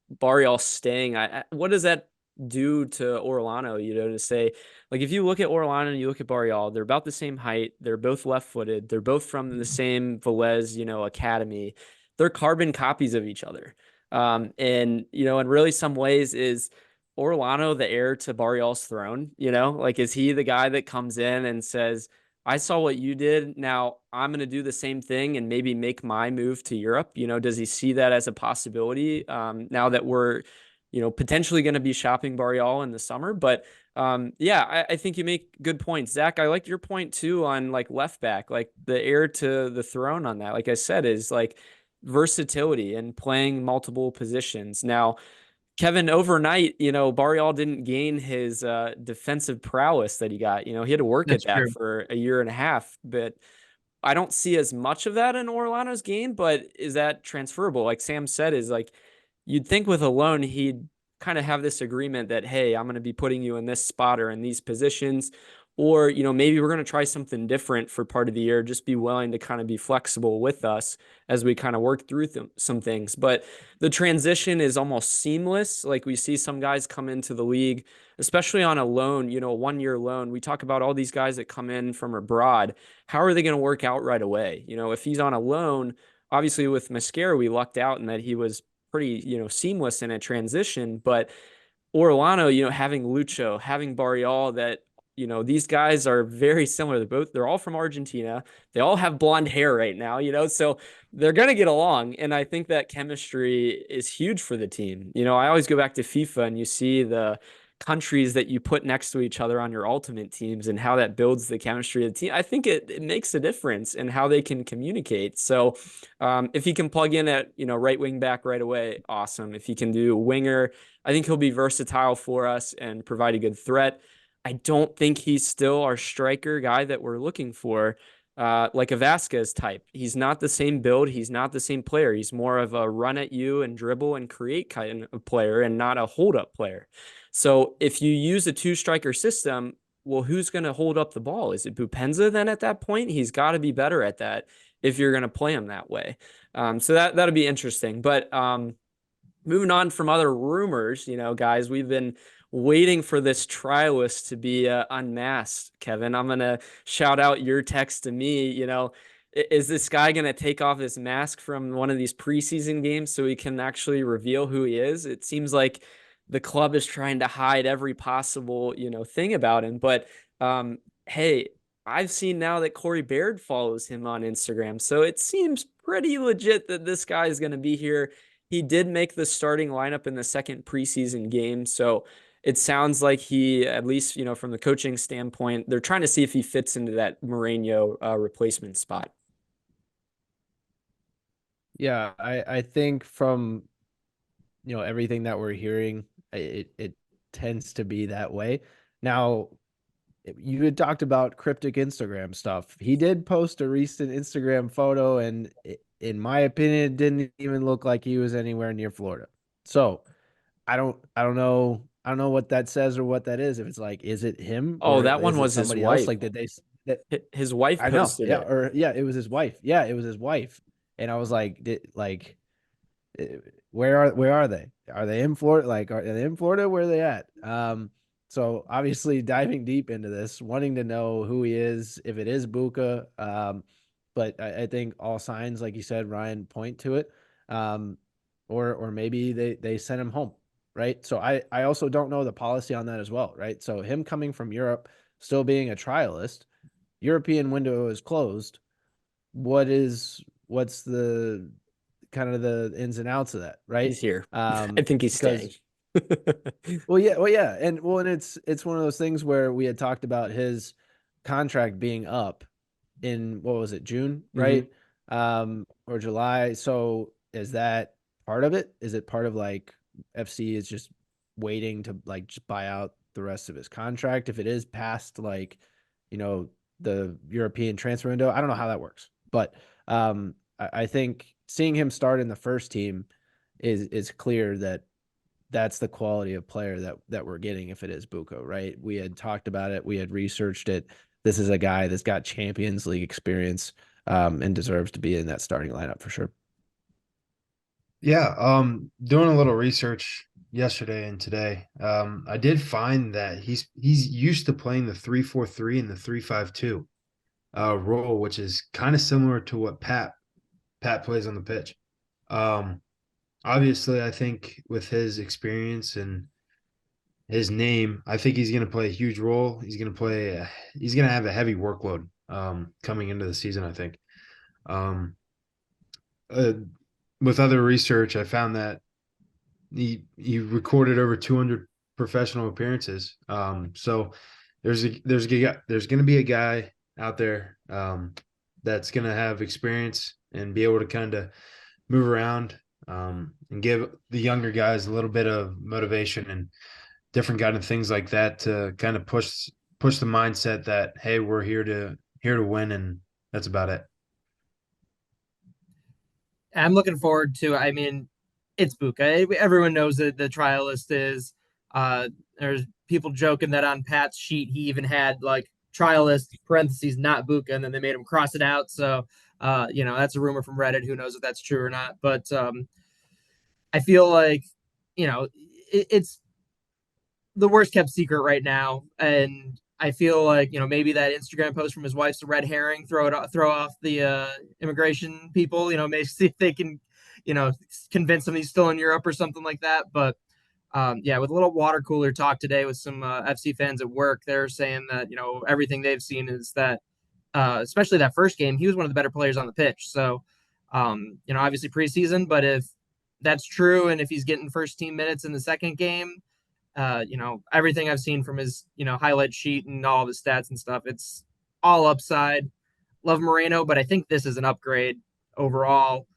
Barrial staying. What does that do to Orellano, to say, like, if you look at Orellano and you look at Barrial, they're about the same height. They're both left-footed. They're both from the same Velez, academy. They're carbon copies of each other. And, in really some ways is Orellano the heir to Barrial's throne, like, is he the guy that comes in and says, I saw what you did. Now I'm going to do the same thing and maybe make my move to Europe. Does he see that as a possibility now that we're, potentially going to be shopping Barreal in the summer? But yeah, I think you make good points. Zach, I like your point too on like left back, like the heir to the throne on that. Like I said, is like versatility and playing multiple positions. Now, Kevin, overnight, Barreal didn't gain his defensive prowess that he got. He had to work That's at that true. for a year and a half. But I don't see as much of that in Orellano's game, but is that transferable? Like Sam said, is like you'd think with a loan, he'd kind of have this agreement that, hey, I'm going to be putting you in this spot or in these positions. Or, maybe we're going to try something different for part of the year. Just be willing to kind of be flexible with us as we kind of work through some things. But the transition is almost seamless. Like we see some guys come into the league, especially on a loan, a 1-year loan. We talk about all these guys that come in from abroad. How are they going to work out right away? If he's on a loan, obviously with Mascara, we lucked out in that he was pretty, seamless in a transition. But Orellano, having Lucho, having Barreal, that, these guys are very similar. They're all from Argentina. They all have blonde hair right now, so they're going to get along. And I think that chemistry is huge for the team. I always go back to FIFA and you see the countries that you put next to each other on your ultimate teams and how that builds the chemistry of the team. I think it makes a difference in how they can communicate. So if he can plug in at, right wing back right away, awesome. If he can do winger, I think he'll be versatile for us and provide a good threat. I don't think he's still our striker guy that we're looking for, like a Vasquez type. He's not the same build. He's not the same player. He's more of a run at you and dribble and create kind of player and not a hold up player. So if you use a 2-striker system, well, who's going to hold up the ball? Is it Bupenza then at that point? He's got to be better at that if you're going to play him that way. So that'll be interesting. But moving on from other rumors, guys, we've been waiting for this trialist to be unmasked. Kevin, I'm going to shout out your text to me. Is this guy going to take off his mask from one of these preseason games so he can actually reveal who he is? It seems like the club is trying to hide every possible, thing about him. But hey, I've seen now that Corey Baird follows him on Instagram. So it seems pretty legit that this guy is going to be here. He did make the starting lineup in the second preseason game. So it sounds like he, at least, from the coaching standpoint, they're trying to see if he fits into that Moreno replacement spot. Yeah, I think from, everything that we're hearing, it tends to be that way. Now, you had talked about cryptic Instagram stuff. He did post a recent Instagram photo, and in my opinion, it didn't even look like he was anywhere near Florida. So I don't know. I don't know what that says or what that is. If it's like, is it him? Oh, or that one is it was his somebody wife. else? Like, did they? His wife I know. posted Yeah, it. it was his wife. Yeah, it was his wife. And I was like, where are they? Are they in Florida? Like, are they in Florida? Where are they at? So obviously diving deep into this, wanting to know who he is, if it is Bucha. But I think all signs, like you said, Ryan, point to it. Or maybe they sent him home, right? So I also don't know the policy on that as well, right? So him coming from Europe, still being a trialist, European window is closed. What's the kind of the ins and outs of that, right? He's here. I think he's staying. Well, yeah. And it's one of those things where we had talked about his contract being up in, what was it, June, right? Or July. So is that part of it? Is it part of like FC is just waiting to like just buy out the rest of his contract if it is past like, the European transfer window? I don't know how that works, but I think seeing him start in the first team is clear that that's the quality of player that we're getting if it is Bucha, right? We had talked about it. We had researched it. This is a guy that's got Champions League experience and deserves to be in that starting lineup for sure. Yeah, doing a little research yesterday and today, I did find that he's used to playing the 3-4-3 and the 3-5-2 role, which is kind of similar to what Pat plays on the pitch. Obviously, I think with his experience and his name, I think he's going to play a huge role. He's going to have a heavy workload coming into the season, I think. With other research, I found that he recorded over 200 professional appearances. So there's going to be a guy out there that's going to have experience and be able to kind of move around and give the younger guys a little bit of motivation and different kind of things like that to kind of push the mindset that, hey, we're here to win, and that's about it. I'm looking forward to. I mean, it's Bucha. Everyone knows that the trialist is. There's people joking that on Pat's sheet he even had like trialist parentheses not Bucha, and then they made him cross it out. So, that's a rumor from Reddit. Who knows if that's true or not? But I feel like, it's the worst kept secret right now, and I feel like maybe that Instagram post from his wife's a red herring. Throw off the immigration people. Maybe see if they can, convince him he's still in Europe or something like that. But yeah, with a little water cooler talk today with some FC fans at work, they're saying that everything they've seen is that, especially that first game, he was one of the better players on the pitch. So, obviously preseason, but if that's true, and if he's getting first team minutes in the second game, everything I've seen from his, highlight sheet and all of his stats and stuff, it's all upside. Love Moreno, but I think this is an upgrade overall.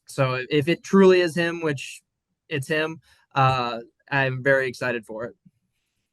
So if it truly is him, which it's him, I'm very excited for it.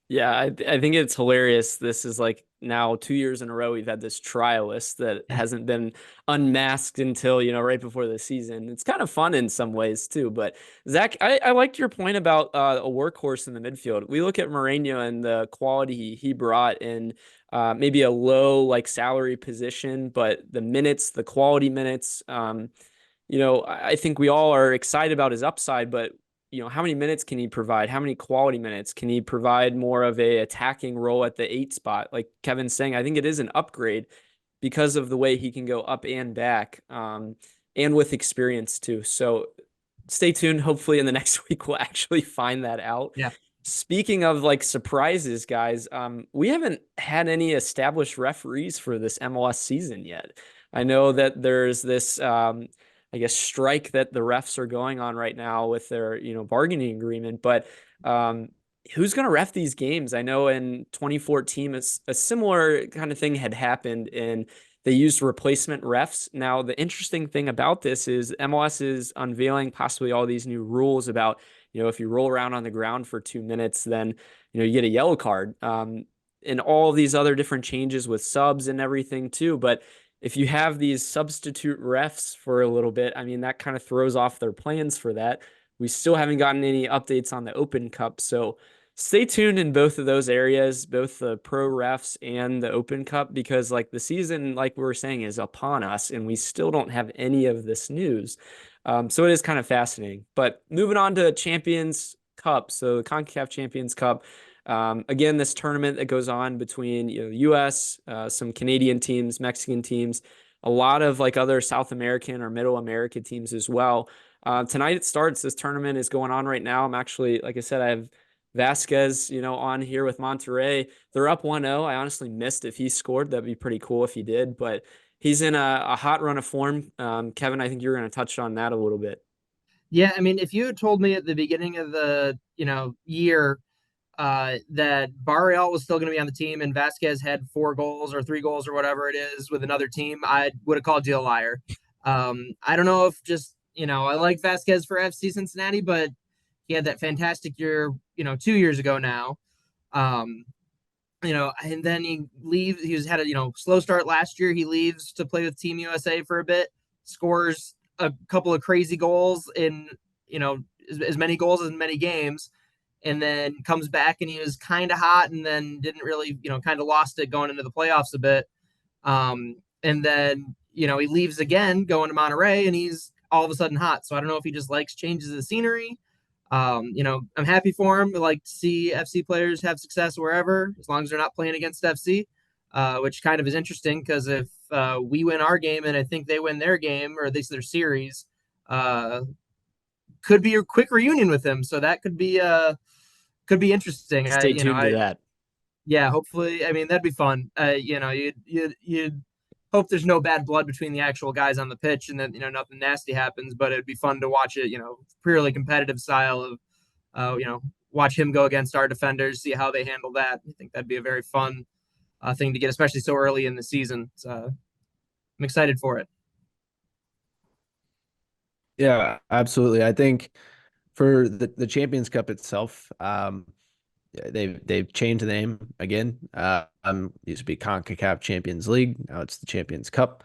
Yeah, I think it's hilarious. This is like now 2 years in a row we've had this trialist that hasn't been unmasked until, right before the season. It's kind of fun in some ways too. But Zach, I liked your point about a workhorse in the midfield. We look at Moreno and the quality he brought in maybe a low like salary position, but the minutes, the quality minutes, I think we all are excited about his upside, but how many minutes can he provide? How many quality minutes can he provide? More of a attacking role at the 8 spot, like Kevin's saying. I think it is an upgrade because of the way he can go up and back, and with experience too. So stay tuned. Hopefully in the next week we'll actually find that out. Yeah. Speaking of like surprises, guys, we haven't had any established referees for this MLS season yet. I know that there's this I guess strike that the refs are going on right now with their bargaining agreement, but who's going to ref these games? I know in 2014 a similar kind of thing had happened, and they used replacement refs. Now the interesting thing about this is MLS is unveiling possibly all these new rules about if you roll around on the ground for 2 minutes, then you get a yellow card, and all these other different changes with subs and everything too. But if you have these substitute refs for a little bit, I mean, that kind of throws off their plans for that. We still haven't gotten any updates on the Open Cup. So stay tuned in both of those areas, both the pro refs and the Open Cup, because like the season, like we were saying, is upon us and we still don't have any of this news. So it is kind of fascinating. But moving on to Champions Cup. So the CONCACAF Champions Cup. Again, this tournament that goes on between U.S., some Canadian teams, Mexican teams, a lot of like other South American or Middle America teams as well. Tonight it starts. This tournament is going on right now. I'm actually, like I said, I have Vasquez, on here with Monterrey. They're up 1-0. I honestly missed if he scored. That'd be pretty cool if he did, but he's in a hot run of form. Kevin, I think you're going to touch on that a little bit. Yeah, I mean, if you had told me at the beginning of the year that Barreal was still going to be on the team and Vasquez had 4 goals or 3 goals or whatever it is with another team, I would have called you a liar. I don't know if just, I like Vasquez for FC Cincinnati, but he had that fantastic year, 2 years ago now. And then he leaves. He had a, slow start last year. He leaves to play with Team USA for a bit, scores a couple of crazy goals in, as many goals as in many games, and then comes back and he was kind of hot and then didn't really, kind of lost it going into the playoffs a bit. And then, he leaves again going to Monterrey and he's all of a sudden hot. So I don't know if he just likes changes of scenery. I'm happy for him. I like to see FC players have success wherever, as long as they're not playing against FC, which kind of is interesting because if we win our game and I think they win their game, or at least their series, could be a quick reunion with him. So that could be interesting. Stay tuned to that. Yeah, hopefully. I mean, that'd be fun. You'd hope there's no bad blood between the actual guys on the pitch and that, nothing nasty happens, but it'd be fun to watch it, purely competitive style of, watch him go against our defenders, see how they handle that. I think that'd be a very fun thing to get, especially so early in the season. So I'm excited for it. Yeah, absolutely. I think for the Champions Cup itself, they've changed the name again. Used to be CONCACAF Champions League. Now it's the Champions Cup.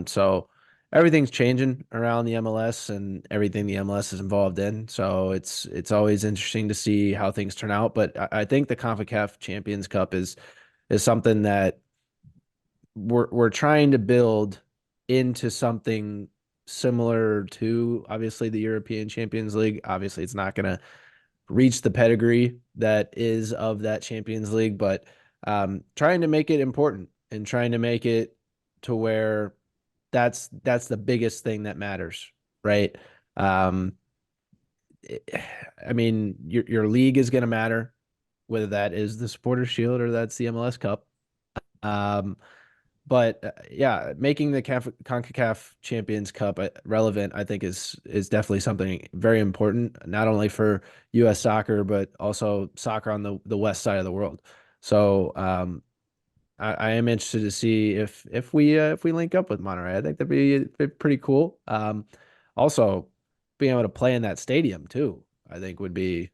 So everything's changing around the MLS and everything the MLS is involved in. So it's always interesting to see how things turn out. But I think the CONCACAF Champions Cup is something that we're trying to build into something similar to obviously the European Champions League. Obviously, it's not going to reach the pedigree that is of that Champions League, but trying to make it important and trying to make it to where that's the biggest thing that matters, right? Um, I mean, your league is going to matter, whether that is the Supporters Shield or that's the MLS Cup. Um, but yeah, making the CONCACAF Champions Cup relevant, I think is definitely something very important, not only for U.S. soccer, but also soccer on the west side of the world. So I am interested to see if we link up with Monterrey. I think that'd be pretty cool. Also, being able to play in that stadium too, I think would be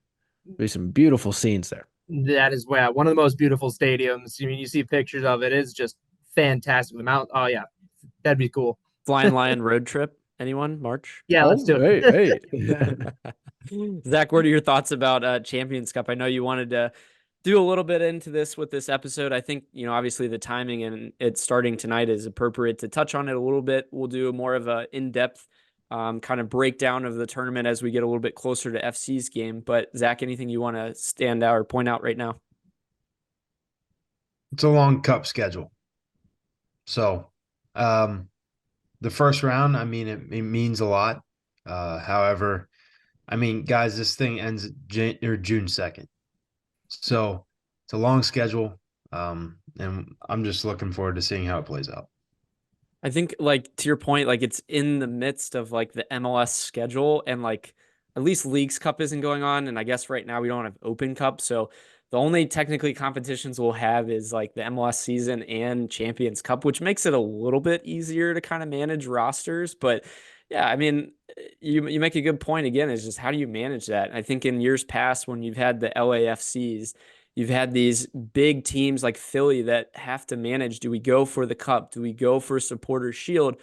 some beautiful scenes there. That is one of the most beautiful stadiums. I mean, you see pictures of it. It's just fantastic. The mount. Oh yeah, that'd be cool. Flying Lion road trip. Anyone? March? Yeah, let's do it. Hey. Zach, what are your thoughts about Champions Cup? I know you wanted to do a little bit into this with this episode. I think, obviously the timing and it starting tonight is appropriate to touch on it a little bit. We'll do more of a in-depth kind of breakdown of the tournament as we get a little bit closer to FC's game. But Zach, anything you want to stand out or point out right now? It's a long cup schedule. So, the first round, I mean, it means a lot. However, I mean, guys, this thing ends June 2nd. So it's a long schedule. And I'm just looking forward to seeing how it plays out. I think, like, to your point, like, it's in the midst of like the MLS schedule, and like at least Leagues Cup isn't going on, and I guess right now we don't have Open Cup, so the only technically competitions we'll have is like the MLS season and Champions Cup, which makes it a little bit easier to kind of manage rosters. But yeah, I mean, you make a good point again, is just how do you manage that? I think in years past, when you've had the LAFCs, you've had these big teams like Philly that have to manage. Do we go for the cup? Do we go for Supporters Shield?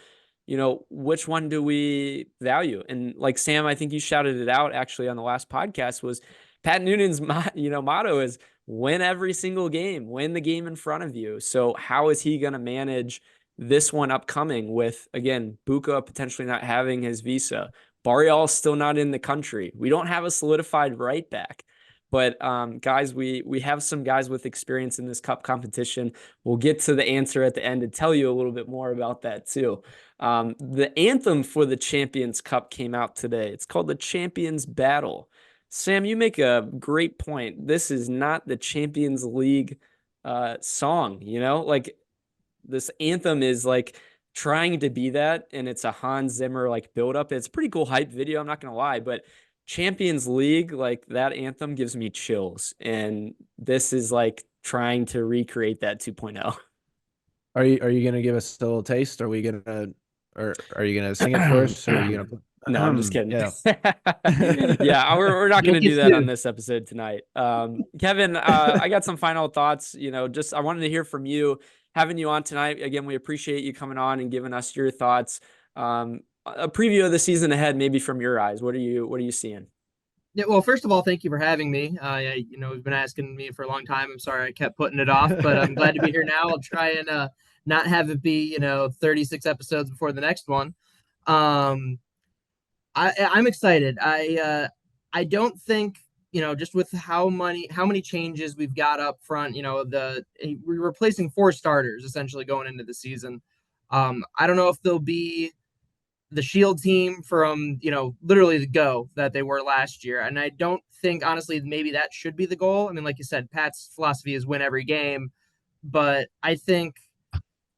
Which one do we value? And like Sam, I think you shouted it out actually on the last podcast, was Pat Noonan's motto is win every single game, win the game in front of you. So how is he going to manage this one upcoming with, again, Bucha potentially not having his visa, Barreal still not in the country? We don't have a solidified right back. But guys, we have some guys with experience in this cup competition. We'll get to the answer at the end to tell you a little bit more about that too. The anthem for the Champions Cup came out today. It's called the Champions Battle. Sam, you make a great point. This is not the Champions League song, like this anthem is like trying to be that, and it's a Hans Zimmer like build up. It's a pretty cool hype video, I'm not gonna lie, but Champions League, like that anthem gives me chills, and this is like trying to recreate that 2.0. Are you gonna give us a little taste? Are you gonna sing it for us? Or are you gonna? No, I'm just kidding. Yeah, yeah, we're not going to do that on this episode tonight. Kevin, I got some final thoughts. I wanted to hear from you, having you on tonight. Again, we appreciate you coming on and giving us your thoughts. A preview of the season ahead, maybe from your eyes. What are you seeing? Yeah, well, first of all, thank you for having me. You've been asking me for a long time. I'm sorry I kept putting it off, but I'm glad to be here now. I'll try and not have it be 36 episodes before the next one. I'm excited. I don't think just with how many changes we've got up front. We're replacing 4 starters essentially going into the season. I don't know if they'll be the Shield team from literally the go that they were last year, and I don't think honestly maybe that should be the goal. I mean, like you said, Pat's philosophy is win every game, but I think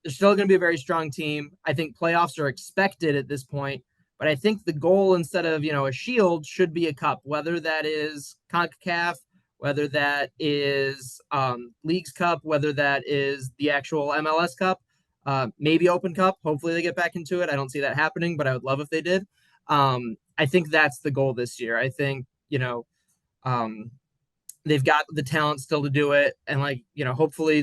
they're still going to be a very strong team. I think playoffs are expected at this point. But I think the goal, instead of, a Shield, should be a cup, whether that is CONCACAF, whether that is Leagues Cup, whether that is the actual MLS Cup, maybe Open Cup. Hopefully they get back into it. I don't see that happening, but I would love if they did. I think that's the goal this year. I think, they've got the talent still to do it. And hopefully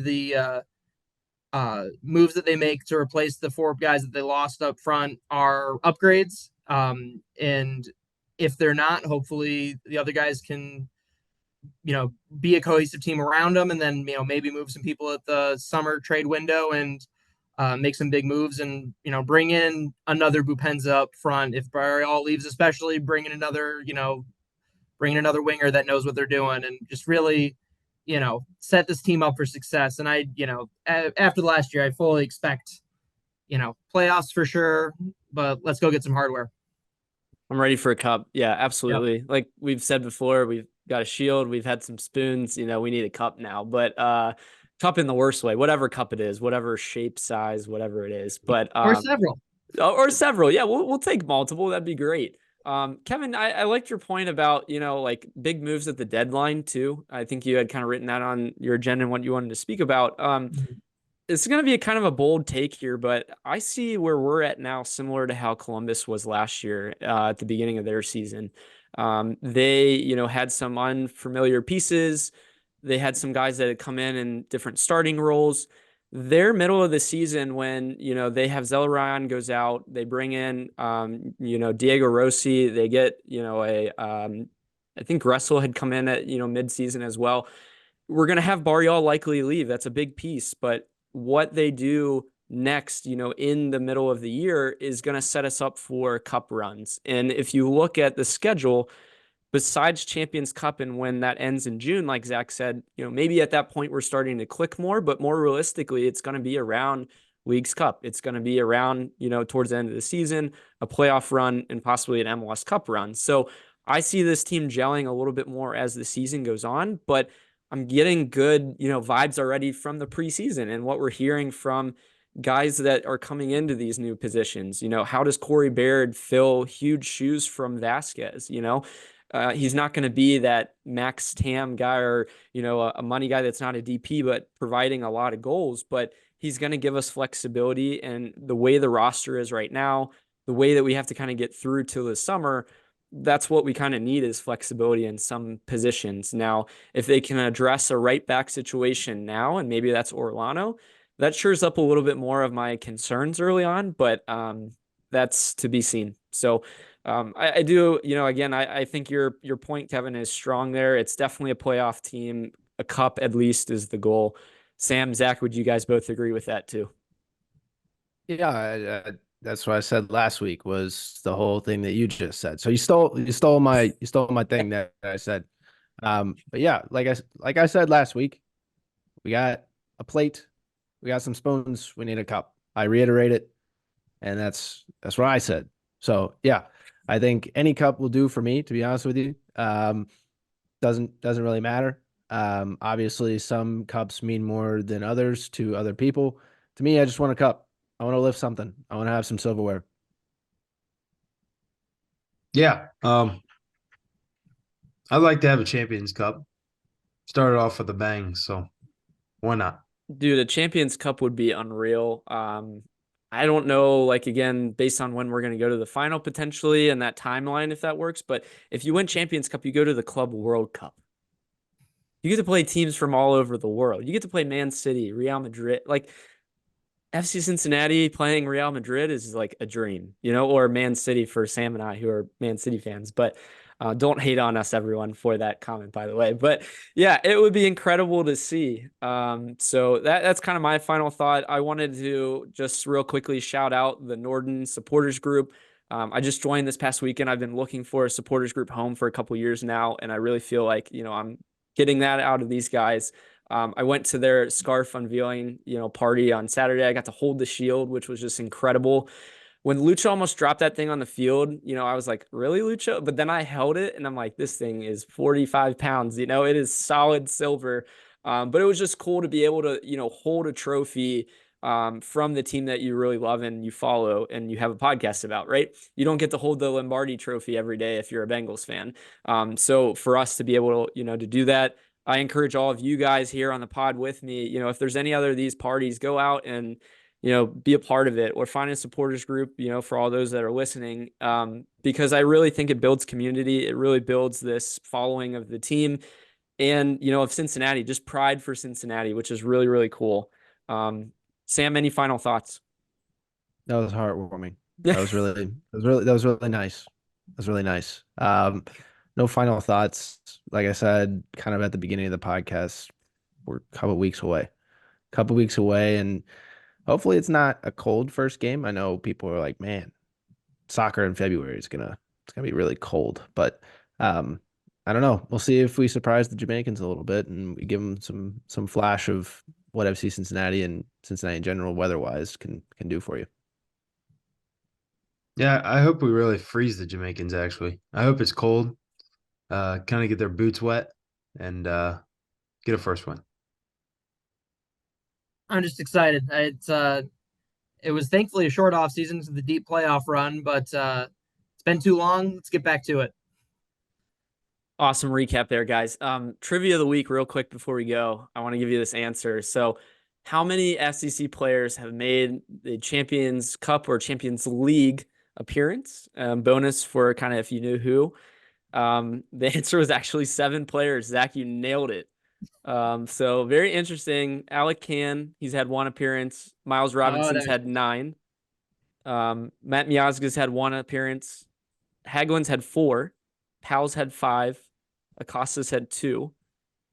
moves that they make to replace the 4 guys that they lost up front are upgrades. And if they're not, hopefully the other guys can, be a cohesive team around them, and then, maybe move some people at the summer trade window and make some big moves, and, bring in another Bupenza up front. If Barreal leaves, especially bring in another, winger that knows what they're doing, and just really, set this team up for success. And I, after the last year, I fully expect, playoffs for sure, but let's go get some hardware. I'm ready for a cup. Yeah, absolutely. Yep. Like we've said before, we've got a shield, we've had some spoons, we need a cup now, but cup in the worst way, whatever cup it is, whatever shape, size, whatever it is, but or several. Or several. Yeah, we'll take multiple. That'd be great. Kevin, I liked your point about, like big moves at the deadline too. I think you had kind of written that on your agenda and what you wanted to speak about. It's going to be a kind of a bold take here, but I see where we're at now similar to how Columbus was last year at the beginning of their season. They, had some unfamiliar pieces. They had some guys that had come in different starting roles. Their middle of the season when, they have Zelarayan goes out, they bring in, Diego Rossi, they get, I think Gressel had come in at, mid-season as well. We're going to have Barreal likely leave. That's a big piece, but what they do next, in the middle of the year is going to set us up for cup runs. And if you look at the schedule, besides Champions Cup and when that ends in June, like Zach said, maybe at that point we're starting to click more, but more realistically, it's going to be around Leagues Cup. It's going to be around, towards the end of the season, a playoff run and possibly an MLS Cup run. So I see this team gelling a little bit more as the season goes on, but I'm getting good, vibes already from the preseason and what we're hearing from guys that are coming into these new positions. How does Corey Baird fill huge shoes from Vasquez? He's not going to be that max TAM guy or, a money guy that's not a DP, but providing a lot of goals. But he's going to give us flexibility. And the way the roster is right now, the way that we have to kind of get through till the summer, that's what we kind of need is flexibility in some positions. Now, if they can address a right back situation now, and maybe that's Orellano, that shores up a little bit more of my concerns early on, but that's to be seen. So I do, again, I think your point, Kevin, is strong there. It's definitely a playoff team. A cup at least is the goal. Sam, Zach, would you guys both agree with that too? Yeah, that's what I said last week was the whole thing that you just said. So you stole my thing that I said. But yeah, like I said last week, we got a plate, we got some spoons, we need a cup. I reiterate it, and that's what I said. So yeah, I think any cup will do for me, to be honest with you. Doesn't really matter. Obviously some cups mean more than others to other people. To me, I just want a cup. I want to lift something. I want to have some silverware. Yeah. I'd like to have a Champions Cup. Started off with a bang, so why not? Dude, a Champions Cup would be unreal. I don't know, like, again, based on when we're going to go to the final potentially and that timeline, if that works. But if you win Champions Cup, you go to the Club World Cup. You get to play teams from all over the world. You get to play Man City, Real Madrid. Like, FC Cincinnati playing Real Madrid is like a dream, or Man City for Sam and I, who are Man City fans. But don't hate on us, everyone, for that comment, by the way. But yeah, it would be incredible to see. So that's kind of my final thought. I wanted to just real quickly shout out the Norden supporters group. I just joined this past weekend. I've been looking for a supporters group home for a couple years now, and I really feel like, I'm getting that out of these guys. I went to their scarf unveiling, party on Saturday. I got to hold the shield, which was just incredible. When Lucha almost dropped that thing on the field, I was like, really, Lucha? But then I held it and I'm like, this thing is 45 pounds, it is solid silver. But it was just cool to be able to, hold a trophy from the team that you really love and you follow and you have a podcast about, right? You don't get to hold the Lombardi trophy every day if you're a Bengals fan. So for us to be able to, to do that, I encourage all of you guys here on the pod with me, if there's any other of these parties, go out and, be a part of it or find a supporters group, for all those that are listening. Because I really think it builds community. It really builds this following of the team and, of Cincinnati, just pride for Cincinnati, which is really, really cool. Sam, any final thoughts? That was heartwarming. That was really nice. That was really nice. No final thoughts. Like I said, kind of at the beginning of the podcast, we're a couple weeks away. And hopefully it's not a cold first game. I know people are like, man, soccer in February is it's gonna be really cold. But I don't know. We'll see if we surprise the Jamaicans a little bit and we give them some flash of what FC Cincinnati and Cincinnati in general weather-wise can do for you. Yeah, I hope we really freeze the Jamaicans, actually. I hope it's cold, kind of get their boots wet, and get a first win. I'm just excited. It was thankfully a short off season to the deep playoff run, but it's been too long. Let's get back to it. Awesome recap there, guys. Trivia of the week, real quick before we go. I want to give you this answer. So, how many FCC players have made the Champions Cup or Champions League appearance? Bonus for kind of if you knew who. The answer was actually 7 players. Zach, you nailed it. So very interesting. Alec Can, he's had 1 appearance. Miles Robinson's had 9. Matt Miazga's had 1 appearance. Hagelin's had 4. Powell's had 5. Acosta's had 2.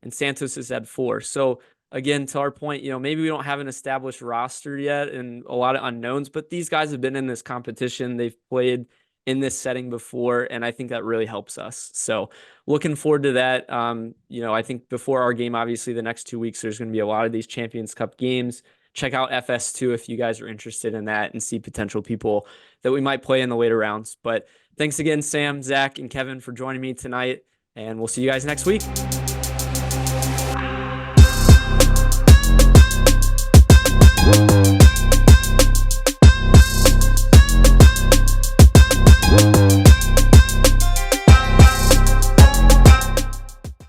And Santos has had 4. So again, to our point, maybe we don't have an established roster yet and a lot of unknowns, but these guys have been in this competition. They've played in this setting before, and I think that really helps us. So looking forward to that. I think before our game, obviously the next 2 weeks, there's going to be a lot of these Champions Cup games. Check out FS2 if you guys are interested in that and see potential people that we might play in the later rounds. But thanks again, Sam, Zach, and Kevin for joining me tonight, and we'll see you guys next week. Woo!